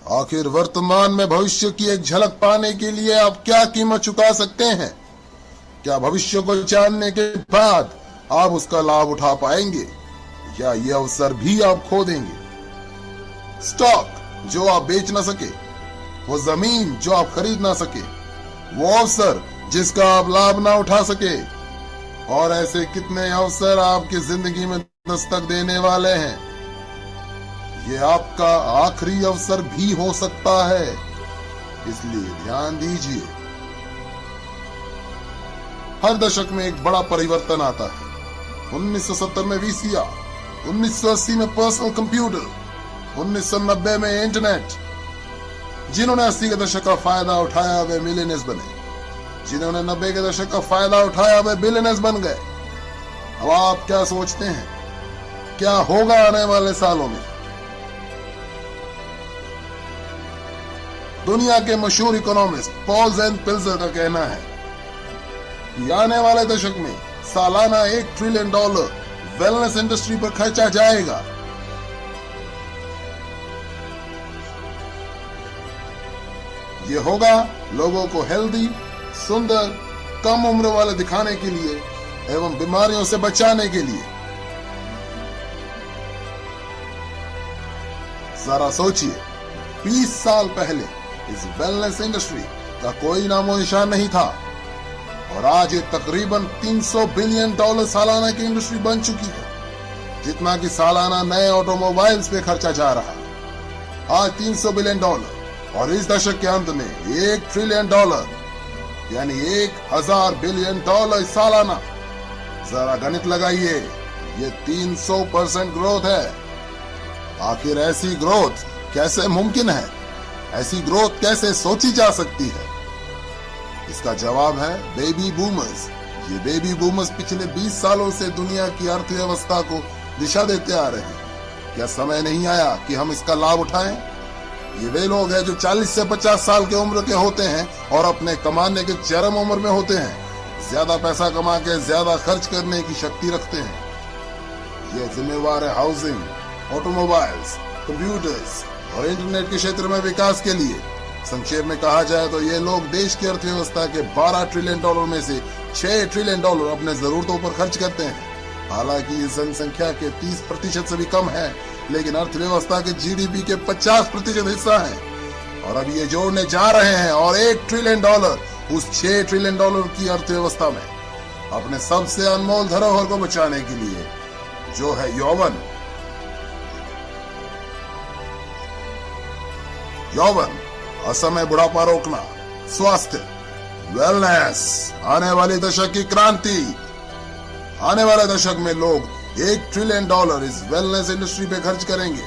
आखिर वर्तमान में भविष्य की एक झलक पाने के लिए आप क्या कीमत चुका सकते हैं? क्या भविष्य को जानने के बाद आप उसका लाभ उठा पाएंगे या ये अवसर भी आप खो देंगे? स्टॉक जो आप बेच ना सके, वो जमीन जो आप खरीद ना सके, वो अवसर जिसका आप लाभ ना उठा सके, और ऐसे कितने अवसर आपकी जिंदगी में दस्तक देने वाले हैं। ये आपका आखिरी अवसर भी हो सकता है, इसलिए ध्यान दीजिए। हर दशक में एक बड़ा परिवर्तन आता है। 1970 में वीसीआर, 1980 में पर्सनल कंप्यूटर, 1990 में इंटरनेट। जिन्होंने 80 के दशक का फायदा उठाया वे मिलियनेयर्स बने, जिन्होंने 90 के दशक का फायदा उठाया वे बिलियनेयर्स बन गए। अब आप क्या सोचते हैं क्या होगा आने वाले सालों में? दुनिया के मशहूर इकोनॉमिस्ट पॉल जेन पिल्जर का कहना है कि आने वाले दशक में सालाना $1 ट्रिलियन वेलनेस इंडस्ट्री पर खर्चा जाएगा। ये होगा लोगों को हेल्दी, सुंदर, कम उम्र वाले दिखाने के लिए एवं बीमारियों से बचाने के लिए। जरा सोचिए, 20 साल पहले इस वेलनेस इंडस्ट्री का कोई नामो निशान नहीं था और आज ये तकरीबन $300 बिलियन सालाना की इंडस्ट्री बन चुकी है, जितना कि सालाना नए ऑटोमोबाइल्स पे खर्चा जा रहा है। आज $300 बिलियन और इस दशक के अंत में $1 ट्रिलियन यानी 1000 बिलियन सालाना। जरा गणित लगाइए, ये 300% ग्रोथ है। आखिर ऐसी ग्रोथ कैसे मुमकिन है? ऐसी ग्रोथ कैसे सोची जा सकती है? इसका जवाब है बेबी बूमर्स। ये बेबी बूमर्स पिछले 20 सालों से दुनिया की अर्थव्यवस्था को दिशा देते आ रहे हैं। क्या समय नहीं आया कि हम इसका लाभ उठाएं? ये वे लोग हैं जो 40 से 50 साल के उम्र के होते हैं और अपने कमाने के चरम उम्र में होते हैं। ज्यादा पैसा कमा के ज्यादा खर्च करने की शक्ति रखते हैं। ये जिम्मेवार है हाउसिंग, ऑटोमोबाइल्स, कंप्यूटर्स और इंटरनेट के क्षेत्र में विकास के लिए। संक्षेप में कहा जाए तो ये लोग देश की अर्थव्यवस्था के $12 ट्रिलियन में से $6 ट्रिलियन अपने जरूरतों पर खर्च करते हैं। हालांकि ये जनसंख्या के 30% से भी कम है, लेकिन अर्थव्यवस्था के जीडीपी के 50% हिस्सा है। और अब ये जोड़ने जा रहे हैं और $1 ट्रिलियन उस $6 ट्रिलियन की अर्थव्यवस्था में अपने सबसे अनमोल धरोहर को बचाने के लिए, जो है यौवन। यौवन, असमय बुढ़ापा रोकना, स्वास्थ्य, वेलनेस, आने वाले दशक की क्रांति। आने वाले दशक में लोग $1 ट्रिलियन इस वेलनेस इंडस्ट्री पे खर्च करेंगे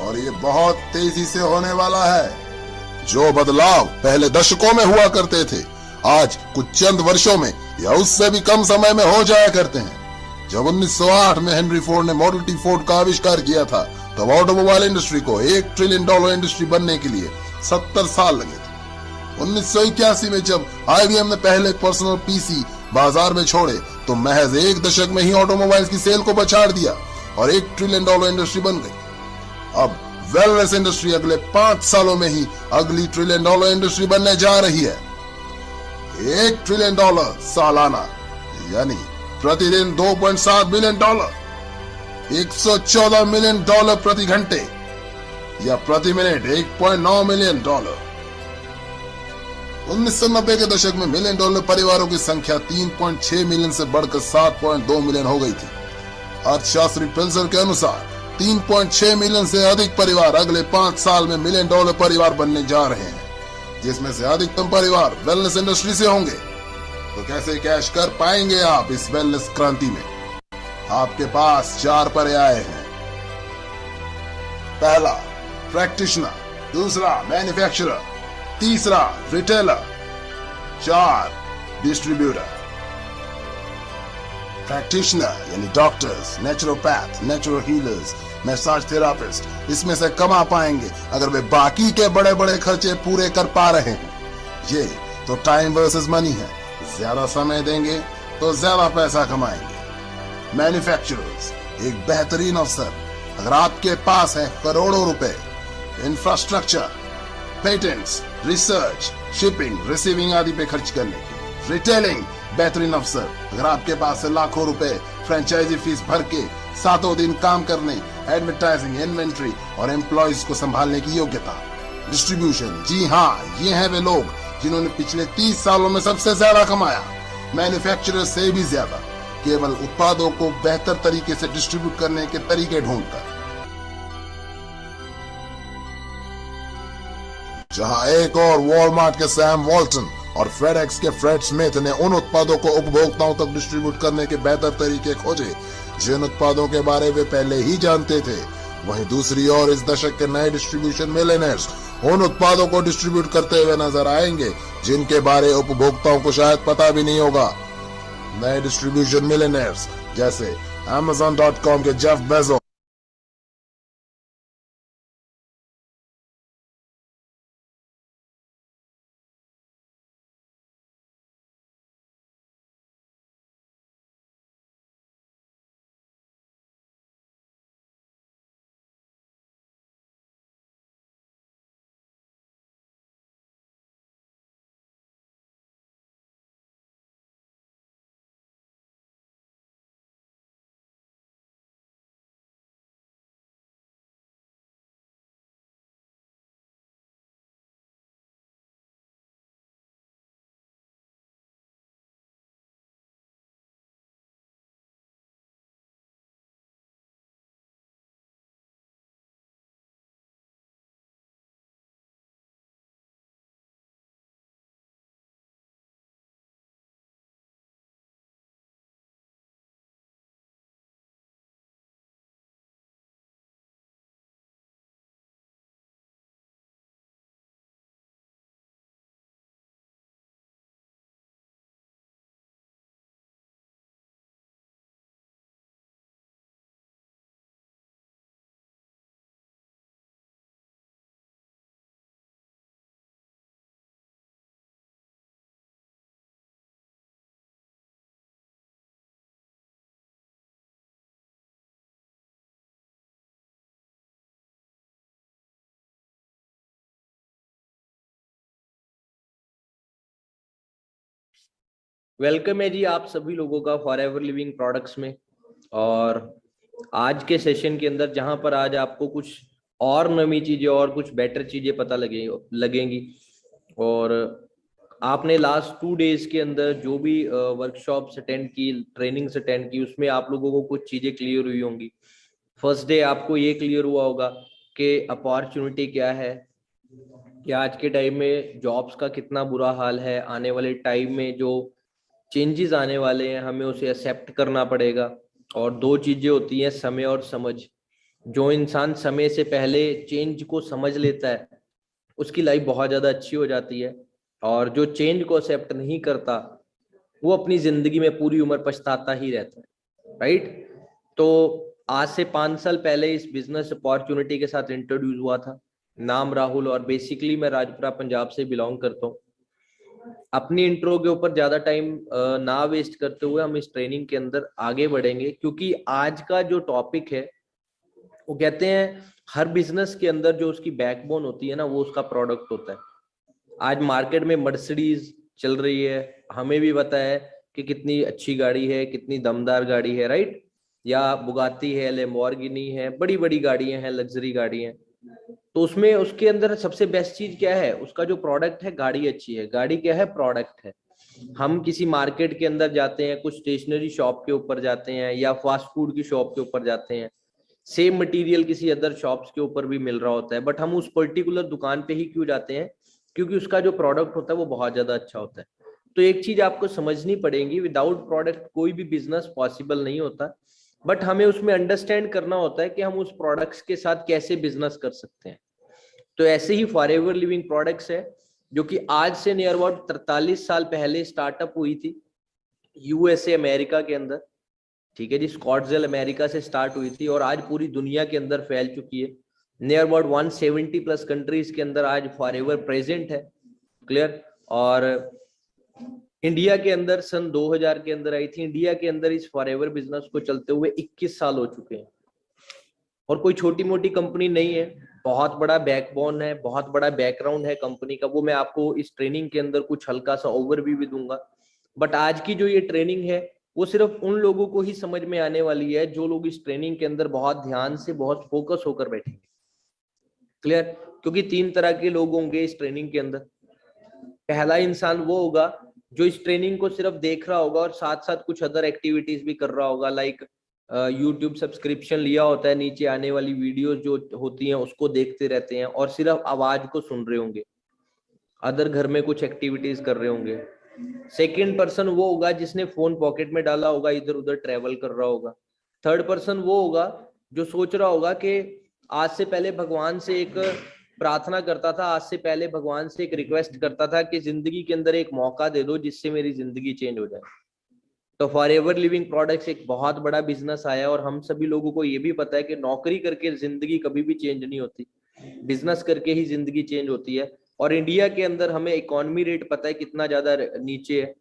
और ये बहुत तेजी से होने वाला है। जो बदलाव पहले दशकों में हुआ करते थे, आज कुछ चंद वर्षों में या उससे भी कम समय में हो जाया करते हैं। जब 1908 में हेनरी फोर्ड ने मॉडल टी फोर्ड का आविष्कार किया था, तब ऑटोमोबाइल इंडस्ट्री को $1 ट्रिलियन इंडस्ट्री बनने के लिए 70 साल लगे थे। 1981 में जब IBM ने पहले पर्सनल पीसी बाजार में छोड़े, तो महज 1 दशक में ही ऑटोमोबाइल्स की सेल को पछाड़ दिया और $1 ट्रिलियन इंडस्ट्री बन गई। अब वेलनेस इंडस्ट्री अगले 5 सालों में ही अगली $1 ट्रिलियन इंडस्ट्री बनने जा रही है। $1 ट्रिलियन सालाना यानी प्रतिदिन $2.7 बिलियन, $114 मिलियन प्रति घंटे या प्रति मिनट $1.9 मिलियन। 1990 के दशक में $1 मिलियन परिवारों की संख्या 3.6 मिलियन से बढ़कर 7.2 मिलियन हो गई थी। अर्थशास्त्री पिल्जर के अनुसार 3.6 मिलियन से अधिक परिवार अगले 5 साल में $1 मिलियन परिवार बनने जा रहे हैं, जिसमें से अधिकतम परिवार वेलनेस इंडस्ट्री से होंगे। तो कैसे कैश कर पाएंगे आप इस वेलनेस क्रांति में? आपके पास 4 पर्याय हैं। पहला, प्रैक्टिशनर। दूसरा, मैन्युफैक्चरर। तीसरा, रिटेलर। 4, डिस्ट्रीब्यूटर। प्रैक्टिशनर यानी doctors, naturopath, natural healers, massage therapist इसमें से कमा पाएंगे अगर वे बाकी के बड़े बड़े खर्चे पूरे कर पा रहे हैं। ये तो टाइम वर्सेस मनी है। ज्यादा समय देंगे तो ज्यादा पैसा कमाएंगे। मैन्युफैक्चरर्स, एक बेहतरीन अवसर। अगर आपके पास है करोड़ों रुपए, infrastructure, patents, research, shipping, receiving आदि पे खर्च करने के। रिटेलिंग, बेहतरीन अवसर। अगर आपके पास है लाखों रुपए फ्रेंचाइजी फीस भर के सातों दिन काम करने, एडवर्टाइजिंग, इन्वेंट्री और एम्प्लॉयज को संभालने की योग्यता। डिस्ट्रीब्यूशन, जी हाँ, ये हैं वे लोग जिन्होंने पिछले 30 सालों में सबसे ज्यादा कमाया, मैन्युफैक्चरर से भी ज्यादा, केवल उत्पादों को बेहतर तरीके से डिस्ट्रीब्यूट करने के तरीके ढूंढकर। जहां एक और वॉलमार्ट के सैम वॉल्टन और फेडेक्स के फ्रेड स्मिथ ने उन उत्पादों को उपभोक्ताओं तक डिस्ट्रीब्यूट करने के बेहतर तरीके खोजे जिन उत्पादों के बारे में पहले ही जानते थे, वहीं दूसरी ओर इस दशक के नए डिस्ट्रीब्यूशन मिलियनेयर्स उन उत्पादों को डिस्ट्रीब्यूट करते हुए नजर आएंगे जिनके बारे उपभोक्ताओं को शायद पता भी नहीं होगा। नए डिस्ट्रीब्यूशन मिलियनेयर्स जैसे Amazon.com के जेफ बेजोस, वेलकम है जी आप सभी लोगों का फॉरएवर लिविंग प्रोडक्ट्स में। और आज के सेशन के अंदर जहां पर आज आपको कुछ और नई चीजें और कुछ बेटर चीजें पता लगेंगी। और आपने लास्ट 2 डेज के अंदर जो भी वर्कशॉप्स अटेंड की, ट्रेनिंग्स अटेंड की, उसमें आप लोगों को कुछ चीजें क्लियर हुई होंगी। फर्स्ट डे आपको ये क्लियर हुआ होगा कि अपॉर्चुनिटी क्या है, कि आज के टाइम में जॉब्स का कितना बुरा हाल है, आने वाले टाइम में जो चेंजेस आने वाले हैं हमें उसे एक्सेप्ट करना पड़ेगा। और 2 चीजें होती हैं, समय और समझ। जो इंसान समय से पहले चेंज को समझ लेता है उसकी लाइफ बहुत ज्यादा अच्छी हो जाती है, और जो चेंज को एक्सेप्ट नहीं करता वो अपनी जिंदगी में पूरी उम्र पछताता ही रहता है, राइट। तो आज से 5 साल पहले इस बिजनेस अपॉर्चुनिटी के साथ इंट्रोड्यूस हुआ था। नाम राहुल, और बेसिकली मैं राजपुरा पंजाब से बिलोंग करता हूँ। अपनी इंट्रो के ऊपर ज्यादा टाइम ना वेस्ट करते हुए हम इस ट्रेनिंग के अंदर आगे बढ़ेंगे, क्योंकि आज का जो टॉपिक है वो कहते हैं हर बिजनेस के अंदर जो उसकी बैकबोन होती है ना, वो उसका प्रोडक्ट होता है। आज मार्केट में मर्सिडीज चल रही है, हमें भी पता है कि कितनी अच्छी गाड़ी है, कितनी दमदार गाड़ी है, राइट। या बुगाती है, लैम्बोर्गिनी है, बड़ी बड़ी गाड़ियां हैं, लग्जरी गाड़ियां। तो उसमें उसके अंदर सबसे बेस्ट चीज क्या है, उसका जो प्रोडक्ट है, गाड़ी अच्छी है। गाड़ी क्या है, प्रोडक्ट है। हम किसी मार्केट के अंदर जाते हैं, कुछ स्टेशनरी शॉप के ऊपर जाते हैं या फास्ट फूड की शॉप के ऊपर जाते हैं, सेम मटेरियल किसी अदर शॉप्स के ऊपर भी मिल रहा होता है, बट हम उस पर्टिकुलर दुकान पे ही क्यों जाते हैं, क्योंकि उसका जो प्रोडक्ट होता है वो बहुत ज्यादा अच्छा होता है। तो एक चीज आपको समझनी पड़ेगी, विदाउट प्रोडक्ट कोई भी बिजनेस पॉसिबल नहीं होता, बट हमें उसमें अंडरस्टैंड करना होता है कि हम उस प्रोडक्ट्स के साथ कैसे बिजनेस कर सकते हैं। तो ऐसे ही फॉरएवर लिविंग प्रोडक्ट्स है जो कि आज से नियर अबाउट 43 साल पहले स्टार्टअप हुई थी यूएसए, अमेरिका के अंदर, ठीक है जी। स्कॉट्सडेल अमेरिका से स्टार्ट हुई थी और आज पूरी दुनिया के अंदर फैल चुकी है। नियर अबाउट 170 प्लस कंट्रीज के अंदर आज फॉरएवर प्रेजेंट है, क्लियर। और इंडिया के अंदर सन 2000 के अंदर आई थी। इंडिया के अंदर इस फॉरएवर बिजनेस को चलते हुए 21 साल हो चुके हैं, और कोई छोटी मोटी कंपनी नहीं है। बहुत बड़ा बैकबोन है, बहुत बड़ा बैकग्राउंड है कंपनी का, वो मैं आपको इस ट्रेनिंग के अंदर कुछ हल्का सा ओवरव्यू भी दूंगा। बट आज की जो ये ट्रेनिंग है वो सिर्फ उन लोगों को ही समझ में आने वाली है जो लोग इस ट्रेनिंग के अंदर बहुत ध्यान से, बहुत फोकस होकर बैठेंगे। क्लियर? क्योंकि 3 तरह के लोग होंगे इस ट्रेनिंग के अंदर। पहला इंसान वो होगा जो इस ट्रेनिंग को सिर्फ देख रहा होगा और साथ साथ कुछ अदर एक्टिविटीज भी कर रहा होगा, लाइक यूट्यूब सब्सक्रिप्शन लिया होता है, नीचे आने वाली वीडियोस जो होती हैं उसको देखते रहते हैं और सिर्फ आवाज को सुन रहे होंगे, अदर घर में कुछ एक्टिविटीज कर रहे होंगे। सेकेंड पर्सन वो होगा जिसने फोन पॉकेट में डाला होगा, इधर उधर ट्रेवल कर रहा होगा। थर्ड पर्सन वो होगा जो सोच रहा होगा कि आज से पहले भगवान से एक प्रार्थना करता था, आज से पहले भगवान से एक रिक्वेस्ट करता था कि जिंदगी के अंदर एक मौका दे दो जिससे मेरी जिंदगी चेंज हो जाए। तो फॉरएवर लिविंग प्रोडक्ट्स एक बहुत बड़ा बिजनेस आया और हम सभी लोगों को ये भी पता है कि नौकरी करके जिंदगी कभी भी चेंज नहीं होती, बिजनेस करके ही जिंदगी चेंज होती है। और इंडिया के अंदर हमें इकोनॉमी रेट पता है कितना ज्यादा नीचे है।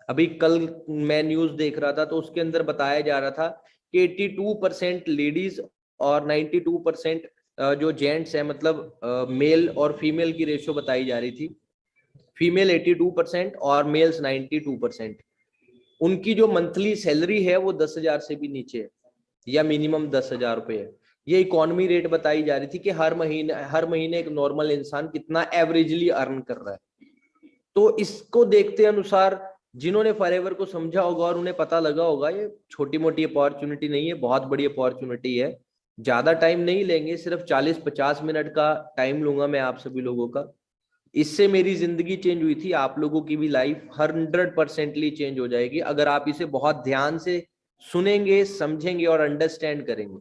अभी कल मैं न्यूज देख रहा था तो उसके अंदर बताया जा रहा था कि 82% लेडीज और 92% जो जेंट्स है, मतलब मेल और फीमेल की रेशियो बताई जा रही थी। फीमेल 82% और मेल्स 92%। उनकी जो मंथली सैलरी है वो 10,000 से भी नीचे है या मिनिमम 10,000 रुपए है। ये इकोनॉमी रेट बताई जा रही थी कि हर महीने एक नॉर्मल इंसान कितना एवरेजली अर्न कर रहा है। तो इसको देखते अनुसार जिन्होंने फॉरएवर को समझा होगा और उन्हें पता लगा होगा ये छोटी मोटी अपॉर्चुनिटी नहीं है, बहुत बड़ी अपॉर्चुनिटी है। ज्यादा टाइम नहीं लेंगे, सिर्फ 40-50 मिनट का टाइम लूंगा मैं आप सभी लोगों का। इससे मेरी जिंदगी चेंज हुई थी, आप लोगों की भी लाइफ 100% चेंज हो जाएगी अगर आप इसे बहुत ध्यान से सुनेंगे, समझेंगे और अंडरस्टैंड करेंगे।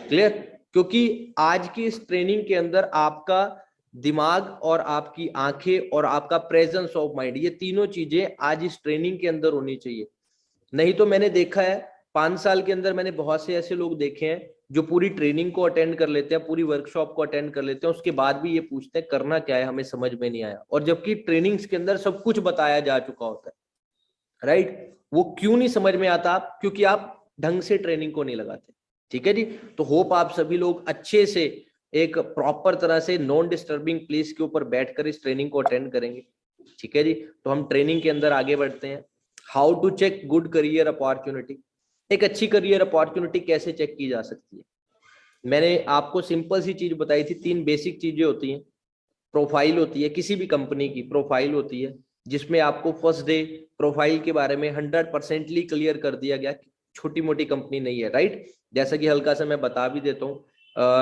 क्लियर? क्योंकि आज की इस ट्रेनिंग के अंदर आपका दिमाग और आपकी आंखें और आपका प्रेजेंस ऑफ माइंड, ये तीनों चीजें आज इस ट्रेनिंग के अंदर होनी चाहिए। नहीं तो मैंने देखा है 5 साल के अंदर मैंने बहुत से ऐसे लोग देखे हैं जो पूरी ट्रेनिंग को अटेंड कर लेते हैं, पूरी वर्कशॉप को अटेंड कर लेते हैं, उसके बाद भी ये पूछते हैं करना क्या है, हमें समझ में नहीं आया। और जबकि ट्रेनिंग्स के अंदर सब कुछ बताया जा चुका होता है, राइट? वो क्यों नहीं समझ में आता? क्योंकि आप ढंग से ट्रेनिंग को नहीं लगाते। ठीक है जी? तो होप आप सभी लोग अच्छे से एक प्रॉपर तरह से नॉन डिस्टर्बिंग प्लेस के ऊपर बैठकर इस ट्रेनिंग को अटेंड करेंगे। ठीक है जी? तो हम ट्रेनिंग के अंदर आगे बढ़ते हैं। How to check good career opportunity. एक अच्छी करियर अपॉर्चुनिटी कैसे चेक की जा सकती है? मैंने आपको सिंपल सी चीज बताई थी, 3 बेसिक चीजें होती हैं। प्रोफाइल होती है, किसी भी कंपनी की प्रोफाइल होती है जिसमें आपको फर्स्ट डे प्रोफाइल के बारे में 100%ली क्लियर कर दिया गया। छोटी मोटी कंपनी नहीं है, राइट? जैसा कि हल्का सा मैं बता भी देता हूँ,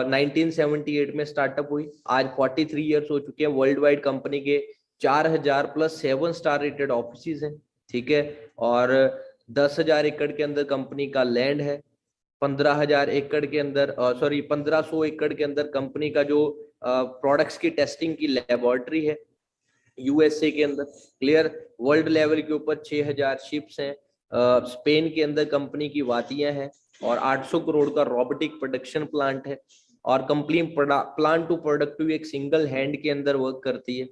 1978 में स्टार्टअप हुई, आज 43 ईयर्स हो चुके हैं। वर्ल्ड वाइड कंपनी के 4000 प्लस 7 स्टार रेटेड ऑफिस हैं। ठीक है? और 10,000 एकड़ के अंदर कंपनी का लैंड है। 15,000 एकड़ के अंदर 1500 एकड़ के अंदर कंपनी का जो प्रोडक्ट्स की टेस्टिंग की लेबोरेटरी है यूएसए के अंदर। क्लियर? वर्ल्ड लेवल के ऊपर 6,000 शिप्स हैं। स्पेन के अंदर कंपनी की वादियां हैं और 800 करोड़ का रोबोटिक प्रोडक्शन प्लांट है। और कंपनी प्लांट टू प्रोडक्टिव एक सिंगल हैंड के अंदर वर्क करती है।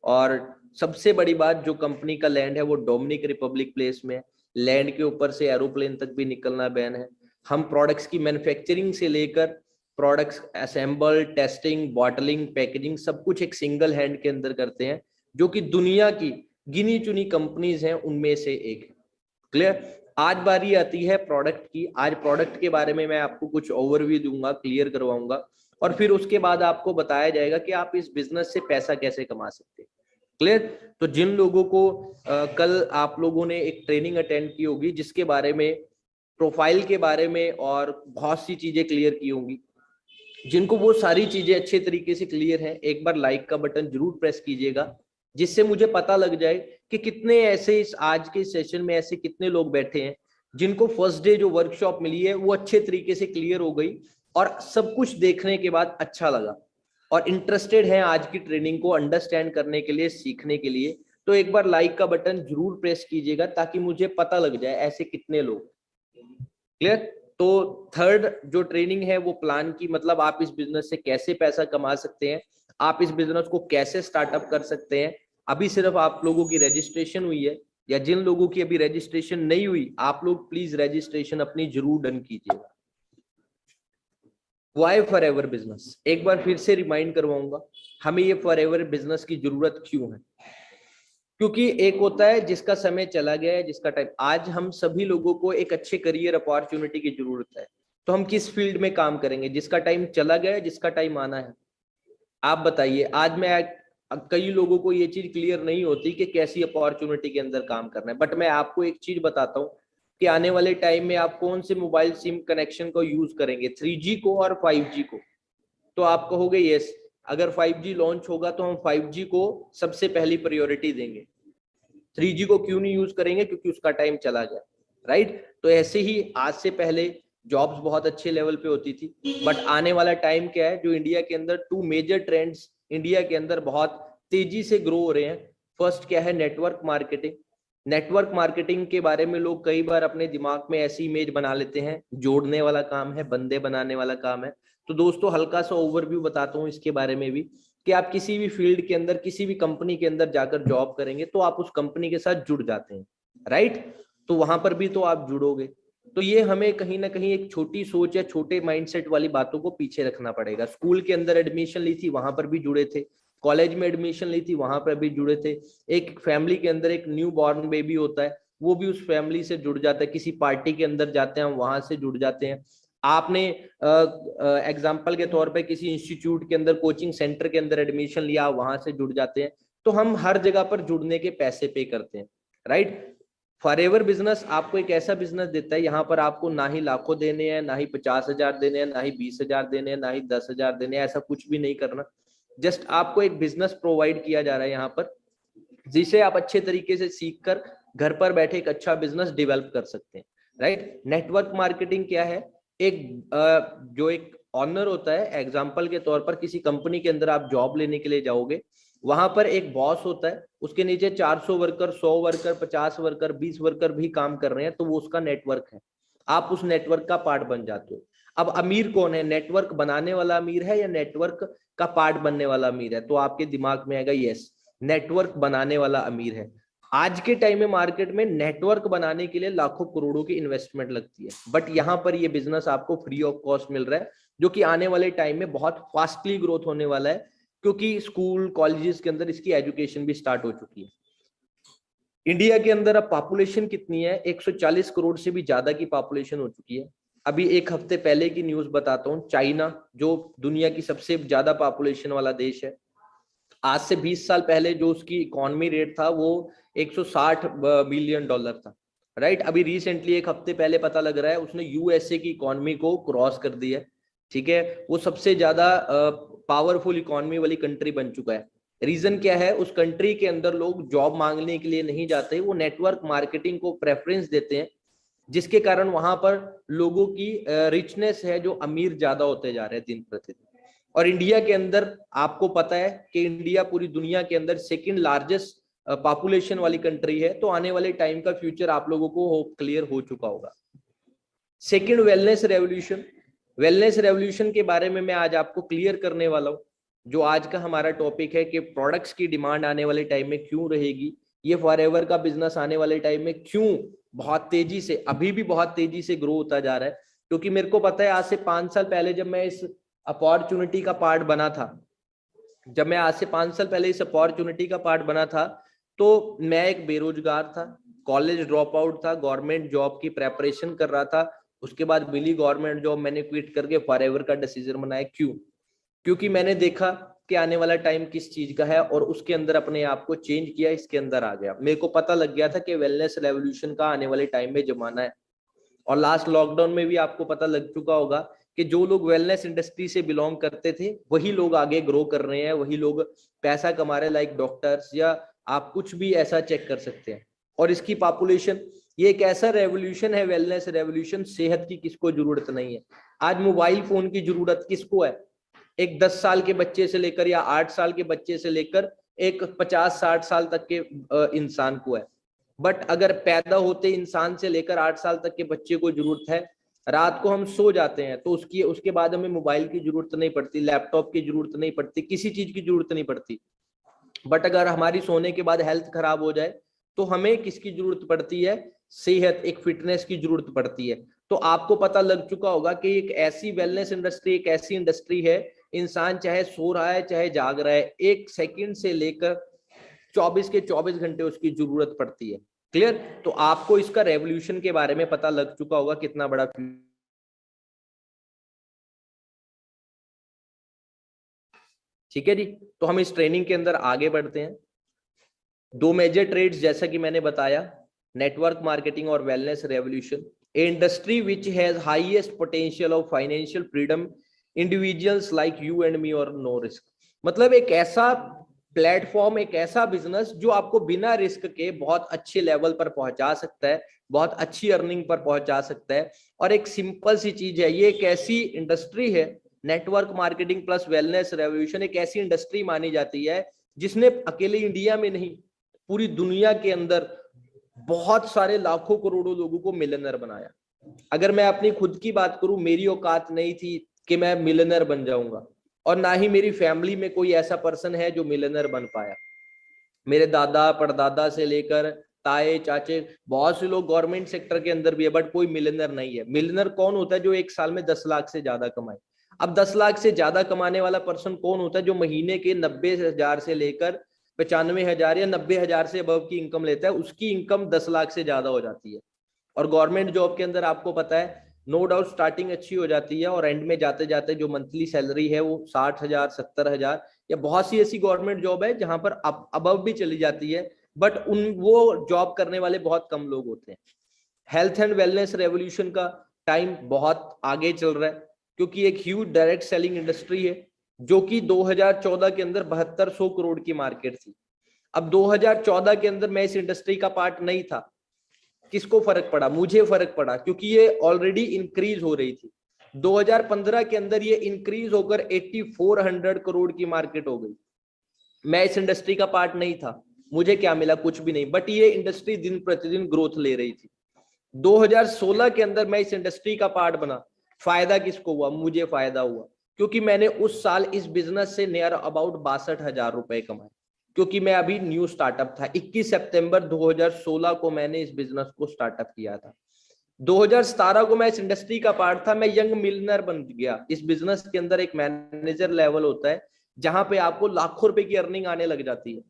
और सबसे बड़ी बात, जो कंपनी का लैंड है वो डोमिनिक रिपब्लिक प्लेस में है। लैंड के ऊपर से एरोप्लेन तक भी निकलना बैन है। हम प्रोडक्ट्स की मैन्युफैक्चरिंग से लेकर products assemble, testing, bottling, packaging सब कुछ एक सिंगल हैंड के अंदर करते हैं, जो कि दुनिया की गिनी चुनी कंपनीज हैं उनमें से एक। क्लियर? आज बारी आती है प्रोडक्ट की। आज प्रोडक्ट के बारे में मैं आपको कुछ ओवरव्यू दूंगा, क्लियर करवाऊंगा, और फिर उसके बाद आपको बताया जाएगा कि आप इस बिजनेस से पैसा कैसे कमा सकते हैं। क्लियर? तो जिन लोगों को कल आप लोगों ने एक ट्रेनिंग अटेंड की होगी जिसके बारे में, प्रोफाइल के बारे में और बहुत सी चीजें क्लियर की होंगी, जिनको वो सारी चीजें अच्छे तरीके से क्लियर हैं, एक बार लाइक का बटन जरूर प्रेस कीजिएगा, जिससे मुझे पता लग जाए कि कितने ऐसे इस आज के सेशन में ऐसे कितने लोग बैठे हैं जिनको फर्स्ट डे जो वर्कशॉप मिली है वो अच्छे तरीके से क्लियर हो गई और सब कुछ देखने के बाद अच्छा लगा और इंटरेस्टेड हैं आज की ट्रेनिंग को अंडरस्टैंड करने के लिए, सीखने के लिए। तो एक बार लाइक का बटन जरूर प्रेस कीजिएगा ताकि मुझे पता लग जाए ऐसे कितने लोग। क्लियर? तो थर्ड जो ट्रेनिंग है वो प्लान की, मतलब आप इस बिजनेस से कैसे पैसा कमा सकते हैं, आप इस बिजनेस को कैसे स्टार्टअप कर सकते हैं। अभी सिर्फ आप लोगों की रजिस्ट्रेशन हुई है, या जिन लोगों की अभी रजिस्ट्रेशन नहीं हुई, आप लोग प्लीज रजिस्ट्रेशन अपनी जरूर डन कीजिएगा। वाई फॉर एवर बिजनेस, एक बार फिर से रिमाइंड करवाऊंगा, हमें ये फॉर एवर बिजनेस की जरूरत क्यों है? क्योंकि एक होता है जिसका समय चला गया है, जिसका टाइम, आज हम सभी लोगों को एक अच्छे करियर अपॉर्चुनिटी की जरूरत है, तो हम किस फील्ड में काम करेंगे? जिसका टाइम चला गया है, जिसका टाइम आना है। आप बताइए, आज मैं कई लोगों को ये चीज क्लियर नहीं होती कि कैसी अपॉर्चुनिटी के अंदर काम करना है, बट मैं आपको एक चीज बताता हूँ कि आने वाले टाइम में आप कौन से मोबाइल सिम कनेक्शन को यूज करेंगे, 3G को और 5G को? तो आप कहोगे यस, अगर 5G लॉन्च होगा तो हम 5G को सबसे पहली प्रायोरिटी देंगे, 3G को क्यों नहीं यूज करेंगे? क्योंकि उसका टाइम चला गया, राइट? तो ऐसे ही आज से पहले जॉब्स बहुत अच्छे लेवल पे होती थी, बट आने वाला टाइम क्या है, जो इंडिया के अंदर 2 मेजर ट्रेंड्स इंडिया के अंदर बहुत तेजी से ग्रो हो रहे हैं। फर्स्ट क्या है? Network marketing. नेटवर्क मार्केटिंग के बारे में लोग कई बार अपने दिमाग में ऐसी इमेज बना लेते हैं, जोड़ने वाला काम है, बंदे बनाने वाला काम है। तो दोस्तों हल्का सा ओवरव्यू बताता हूँ इसके बारे में भी, कि आप किसी भी फील्ड के अंदर, किसी भी कंपनी के अंदर जाकर जॉब करेंगे तो आप उस कंपनी के साथ जुड़ जाते हैं, राइट? तो वहां पर भी तो आप जुड़ोगे। तो ये हमें कहीं ना कहीं एक छोटी सोच या छोटे माइंडसेट वाली बातों को पीछे रखना पड़ेगा। स्कूल के अंदर एडमिशन ली थी, वहां पर भी जुड़े थे, कॉलेज में एडमिशन ली थी, वहां पर भी जुड़े थे। एक फैमिली के अंदर एक न्यू बॉर्न बेबी होता है, वो भी उस फैमिली से जुड़ जाता है। किसी पार्टी के अंदर जाते हैं, हम वहां से जुड़ जाते हैं। आपने एग्जाम्पल के तौर पे किसी इंस्टीट्यूट के अंदर, कोचिंग सेंटर के अंदर एडमिशन लिया, वहां से जुड़ जाते हैं। तो हम हर जगह पर जुड़ने के पैसे पे करते हैं, राइट? फॉरएवर बिजनेस आपको एक ऐसा बिजनेस देता है, यहाँ पर आपको ना ही लाखों देने हैं, ना ही 50,000 देने हैं, ना ही 20,000 देने हैं, ना ही 10,000 देने हैं, ऐसा कुछ भी नहीं करना। जस्ट आपको एक बिजनेस प्रोवाइड किया जा रहा है यहाँ पर, जिसे आप अच्छे तरीके से सीख कर घर पर बैठे एक अच्छा बिजनेस डेवलप कर सकते हैं, राइट? नेटवर्क मार्केटिंग क्या है? जो एक ऑनर होता है, एग्जाम्पल के तौर पर किसी कंपनी के अंदर आप जॉब लेने के लिए जाओगे, वहां पर एक बॉस होता है, उसके नीचे 400 वर्कर, 100 वर्कर, 50 वर्कर, 20 वर्कर भी काम कर रहे हैं, तो वो उसका नेटवर्क है। आप उस नेटवर्क का पार्ट बन जाते हो। अब अमीर कौन है? नेटवर्क बनाने वाला अमीर है या नेटवर्क का पार्ट बनने वाला अमीर है? तो आपके दिमाग में आएगा यस, नेटवर्क बनाने वाला अमीर है। आज के टाइम में मार्केट में नेटवर्क बनाने के लिए लाखों करोड़ों की इन्वेस्टमेंट लगती है, बट यहाँ पर ये बिजनेस आपको फ्री ऑफ कॉस्ट मिल रहा है, जो कि आने वाले टाइम में बहुत फास्टली ग्रोथ होने वाला है, क्योंकि स्कूल कॉलेजेस के अंदर इसकी एजुकेशन भी स्टार्ट हो चुकी है। इंडिया के अंदर अब पॉपुलेशन कितनी है? 140 करोड़ से भी ज्यादा की पॉपुलेशन हो चुकी है। अभी एक हफ्ते पहले की न्यूज बताता हूँ, चाइना जो दुनिया की सबसे ज्यादा पॉपुलेशन वाला देश है, आज से 20 साल पहले जो उसकी इकोनॉमी रेट था वो 160 बिलियन डॉलर था, राइट? अभी रिसेंटली एक हफ्ते पहले पता लग रहा है उसने यूएसए की इकोनॉमी को क्रॉस कर दिया है, ठीक है? वो सबसे ज्यादा पावरफुल इकोनॉमी वाली कंट्री बन चुका है। रीजन क्या है? उस कंट्री के अंदर लोग जॉब मांगने के लिए नहीं जाते, वो नेटवर्क मार्केटिंग को प्रेफरेंस देते हैं, जिसके कारण वहां पर लोगों की रिचनेस है, जो अमीर ज्यादा होते जा रहे हैं दिन प्रतिदिन। और इंडिया के अंदर आपको पता है कि इंडिया पूरी दुनिया के अंदर सेकंड लार्जेस्ट पॉपुलेशन वाली कंट्री है, तो आने वाले टाइम का फ्यूचर आप लोगों को क्लियर हो चुका होगा। Second, wellness revolution. Wellness revolution के बारे में मैं आज आपको क्लियर करने वाला हूं, जो आज का हमारा टॉपिक है कि प्रोडक्ट्स की डिमांड आने वाले टाइम में क्यों रहेगी, ये फॉरएवर का बिजनेस आने वाले टाइम में क्यों बहुत तेजी से, अभी भी बहुत तेजी से ग्रो होता जा रहा है। क्योंकि मेरे को पता है आज से 5 साल पहले जब मैं इस अपॉर्चुनिटी का पार्ट बना था, जब मैं आज से 5 साल पहले इस अपॉर्चुनिटी का पार्ट बना था, तो मैं एक बेरोजगार था, कॉलेज ड्रॉप आउट था, गवर्नमेंट जॉब की प्रेपरेशन कर रहा था। उसके बाद मिली गवर्नमेंट जॉब, मैंने क्विट करके फॉरएवर का डिसीजन बनाया। क्यों? क्योंकि मैंने देखा कि आने वाला टाइम किस चीज का है और उसके अंदर अपने आप को चेंज किया, इसके अंदर आ गया। मेरे को पता लग गया था कि वेलनेस रेवोल्यूशन का आने वाले टाइम में जमाना है। और लास्ट लॉकडाउन में भी आपको पता लग चुका होगा कि जो लोग वेलनेस इंडस्ट्री से बिलोंग करते थे वही लोग आगे ग्रो कर रहे हैं, वही लोग पैसा कमा रहे हैं, लाइक डॉक्टर्स, या आप कुछ भी ऐसा चेक कर सकते हैं। और इसकी पॉपुलेशन, ये एक ऐसा रेवोल्यूशन है, वेलनेस रेवोल्यूशन, सेहत की किसको जरूरत नहीं है। आज मोबाइल फोन की जरूरत किसको है? एक 10 साल के बच्चे से लेकर या 8 साल के बच्चे से लेकर एक 50-60 साल तक के इंसान को है। बट अगर पैदा होते इंसान से लेकर 8 साल तक के बच्चे को जरूरत है, रात को हम सो जाते हैं तो उसके बाद हमें मोबाइल की जरूरत नहीं पड़ती, लैपटॉप की जरूरत नहीं पड़ती, किसी चीज की जरूरत नहीं पड़ती। बट अगर हमारी सोने के बाद हेल्थ खराब हो जाए तो हमें किसकी जरूरत पड़ती है? सेहत, एक फिटनेस की जरूरत पड़ती है। तो आपको पता लग चुका होगा कि एक ऐसी वेलनेस इंडस्ट्री, एक ऐसी इंडस्ट्री है, इंसान चाहे सो रहा है चाहे जाग रहा है, 1 सेकंड से लेकर 24 के 24 घंटे उसकी जरूरत पड़ती है। क्लियर? तो आपको इसका रेवोल्यूशन के बारे में पता लग चुका होगा, कितना बड़ा। ठीक है जी, तो हम इस ट्रेनिंग के अंदर आगे बढ़ते हैं। 2 मेजर ट्रेड्स जैसा कि मैंने बताया, नेटवर्क मार्केटिंग और wellness revolution. A industry which has highest potential of financial freedom, individuals like you and me और नो रिस्क। मतलब एक ऐसा प्लेटफॉर्म, एक ऐसा बिजनेस जो आपको बिना रिस्क के बहुत अच्छे लेवल पर पहुंचा सकता है, बहुत अच्छी अर्निंग पर पहुंचा सकता है। और एक सिंपल सी चीज है, ये एक ऐसी इंडस्ट्री है, network marketing plus wellness revolution एक ऐसी इंडस्ट्री मानी जाती है जिसने अकेले इंडिया में नहीं, पूरी दुनिया के अंदर बहुत सारे लाखों करोड़ों लोगों को मिलियनर बनाया। अगर मैं अपनी खुद की बात करूं, मेरी औकात नहीं थी कि मैं मिलियनर बन जाऊंगा, और ना ही मेरी फैमिली में कोई ऐसा पर्सन है जो मिलियनर बन पाया। मेरे दादा परदादा से लेकर ताए चाचे, बहुत से लोग गवर्नमेंट सेक्टर के अंदर भी है, बट कोई मिलियनर नहीं है। मिलियनर कौन होता है? जो एक साल में 10 लाख से ज्यादा कमाए। अब 10 लाख से ज्यादा कमाने वाला पर्सन कौन होता है? जो महीने के 90,000 से लेकर 95,000 या 90,000 से अबव की इनकम लेता है, उसकी इनकम 10 लाख से ज्यादा हो जाती है। और गवर्नमेंट जॉब के अंदर आपको पता है, नो डाउट स्टार्टिंग अच्छी हो जाती है और एंड में जाते जाते जो मंथली सैलरी है वो 60,000 70,000, या बहुत सी ऐसी गवर्नमेंट जॉब है जहां पर अबव भी चली जाती है, बट वो जॉब करने वाले बहुत कम लोग होते हैं। हेल्थ एंड वेलनेस रेवोल्यूशन का टाइम बहुत आगे चल रहा है, क्योंकि एक ह्यूज डायरेक्ट सेलिंग इंडस्ट्री है जो कि 2014 के अंदर 7200 करोड़ की मार्केट थी। अब 2014 के अंदर मैं इस इंडस्ट्री का पार्ट नहीं था। किसको फर्क पड़ा? मुझे फर्क पड़ा, क्योंकि ये ऑलरेडी इंक्रीज हो रही थी। 2015 के अंदर ये इंक्रीज होकर 8400 करोड़ की मार्केट हो गई। मैं इस इंडस्ट्री का पार्ट नहीं था, मुझे क्या मिला? कुछ भी नहीं, बट ये इंडस्ट्री दिन प्रतिदिन ग्रोथ ले रही थी। 2016 के अंदर मैं इस इंडस्ट्री का पार्ट बना। फायदा किसको हुआ? मुझे फायदा हुआ, क्योंकि मैंने उस साल इस बिजनेस से नियर अबाउट 62,000 रुपए कमाए, क्योंकि मैं अभी न्यू स्टार्टअप था। 21 सितंबर 2016 को मैंने इस बिजनेस को स्टार्टअप किया था। 2017 को मैं इस इंडस्ट्री का पार्ट था, मैं यंग मिलियनर बन गया। इस बिजनेस के अंदर एक मैनेजर लेवल होता है जहां पे आपको लाखों रुपए की अर्निंग आने लग जाती है।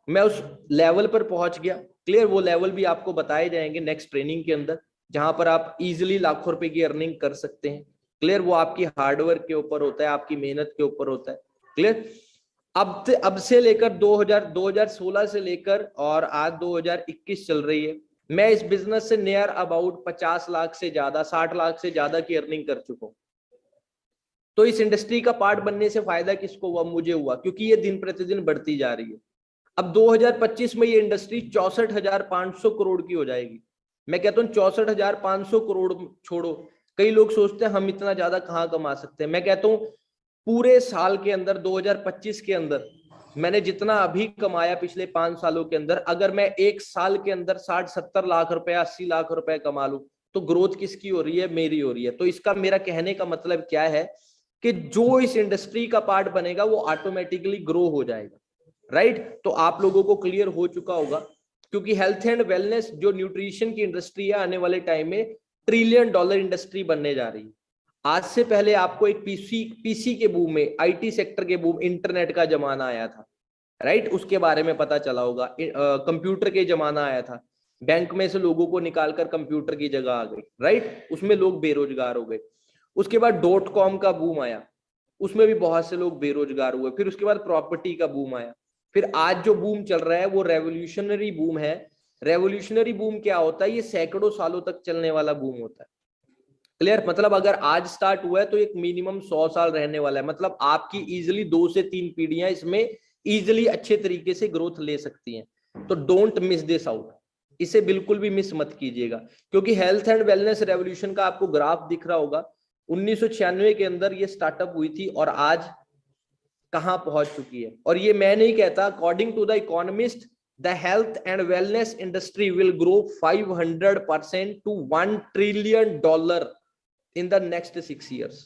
मैं उस लेवल पर पहुंच गया। क्लियर? वो लेवल भी आपको बताए जाएंगे नेक्स्ट ट्रेनिंग के अंदर, जहां पर आप इजिली लाखों रुपए की अर्निंग कर सकते हैं। क्लियर? वो आपकी हार्डवर्क के ऊपर होता है, आपकी मेहनत के ऊपर होता है। क्लियर? अब से लेकर 2016 से लेकर और आज 2021 चल रही है, मैं इस बिजनेस से नियर अबाउट 50 लाख से ज्यादा, 60 लाख से ज्यादा की अर्निंग कर चुका हूं। तो इस इंडस्ट्री का पार्ट बनने से फायदा किसको हुआ? मुझे हुआ, क्योंकि ये दिन प्रतिदिन बढ़ती जा रही है। अब 2025 में ये इंडस्ट्री 64,500 करोड़ की हो जाएगी। मैं कहता हूं 64,500 करोड़ छोड़ो, कई लोग सोचते हैं हम इतना ज्यादा कहां कमा सकते हैं। मैं कहता हूं पूरे साल के अंदर 2025 के अंदर मैंने जितना अभी कमाया पिछले 5 सालों के अंदर, अगर मैं एक साल के अंदर 60-70 लाख रुपए, 80 लाख रुपए कमा लूं, तो ग्रोथ किसकी हो रही है? मेरी हो रही है। तो इसका मेरा कहने का मतलब क्या है कि जो इस इंडस्ट्री का पार्ट बनेगा वो ऑटोमेटिकली ग्रो हो जाएगा। राइट? तो आप लोगों को क्लियर हो चुका होगा, क्योंकि हेल्थ एंड वेलनेस जो न्यूट्रिशन की इंडस्ट्री है, आने वाले टाइम में $1 ट्रिलियन इंडस्ट्री बनने जा रही है। आज से पहले आपको एक पीसी के बूम में, आईटी सेक्टर के बूम, इंटरनेट का जमाना आया था। राइट? उसके बारे में पता चला होगा। कंप्यूटर के जमाना आया था, बैंक में से लोगों को निकालकर कंप्यूटर की जगह आ गई। राइट? उसमें लोग बेरोजगार हो गए। उसके बाद .com का बूम आया, उसमें भी बहुत से लोग बेरोजगार हुए। फिर उसके बाद प्रॉपर्टी का बूम आया। फिर आज जो बूम चल रहा है वो रेवोल्यूशनरी बूम है। रेवोल्यूशनरी बूम क्या होता है? ये सैकड़ों सालों तक चलने वाला बूम होता है। क्लियर? मतलब अगर आज स्टार्ट हुआ है तो एक मिनिमम 100 साल रहने वाला है। मतलब आपकी इजिली 2 से 3 पीढ़ियां इसमें इजिली अच्छे तरीके से ग्रोथ ले सकती हैं। तो डोंट मिस दिस आउट, इसे बिल्कुल भी मिस मत कीजिएगा, क्योंकि हेल्थ एंड वेलनेस रेवोल्यूशन का आपको ग्राफ दिख रहा होगा। 1996 के अंदर ये स्टार्टअप हुई थी और आज कहां पहुंच चुकी है। और ये मैं नहीं कहता, according to the Economist, the health and wellness industry will grow 500% to $1 trillion in the next 6 years.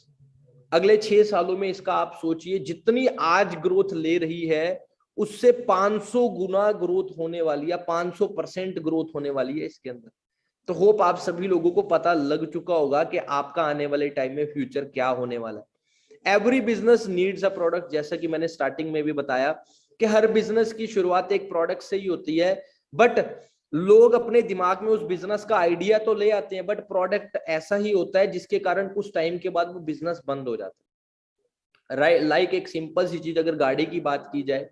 अगले 6 सालों में इसका आप सोचिए, जितनी आज ग्रोथ ले रही है उससे 500 गुना ग्रोथ होने वाली है, 500% ग्रोथ होने वाली है इसके अंदर। तो होप आप सभी लोगों को पता लग चुका होगा कि आपका आने वाले टाइम में फ्यूचर क्या होने वाला है। Every business needs a product, जैसा कि मैंने स्टार्टिंग में भी बताया कि हर बिजनेस की शुरुआत एक प्रोडक्ट से ही होती है, बट लोग अपने दिमाग में उस बिजनेस का आइडिया तो ले आते हैं, बट प्रोडक्ट ऐसा ही होता है जिसके कारण कुछ टाइम के बाद वो बिजनेस बंद हो जाता है। राइट, लाइक एक सिंपल सी चीज, अगर गाड़ी की बात की जाए,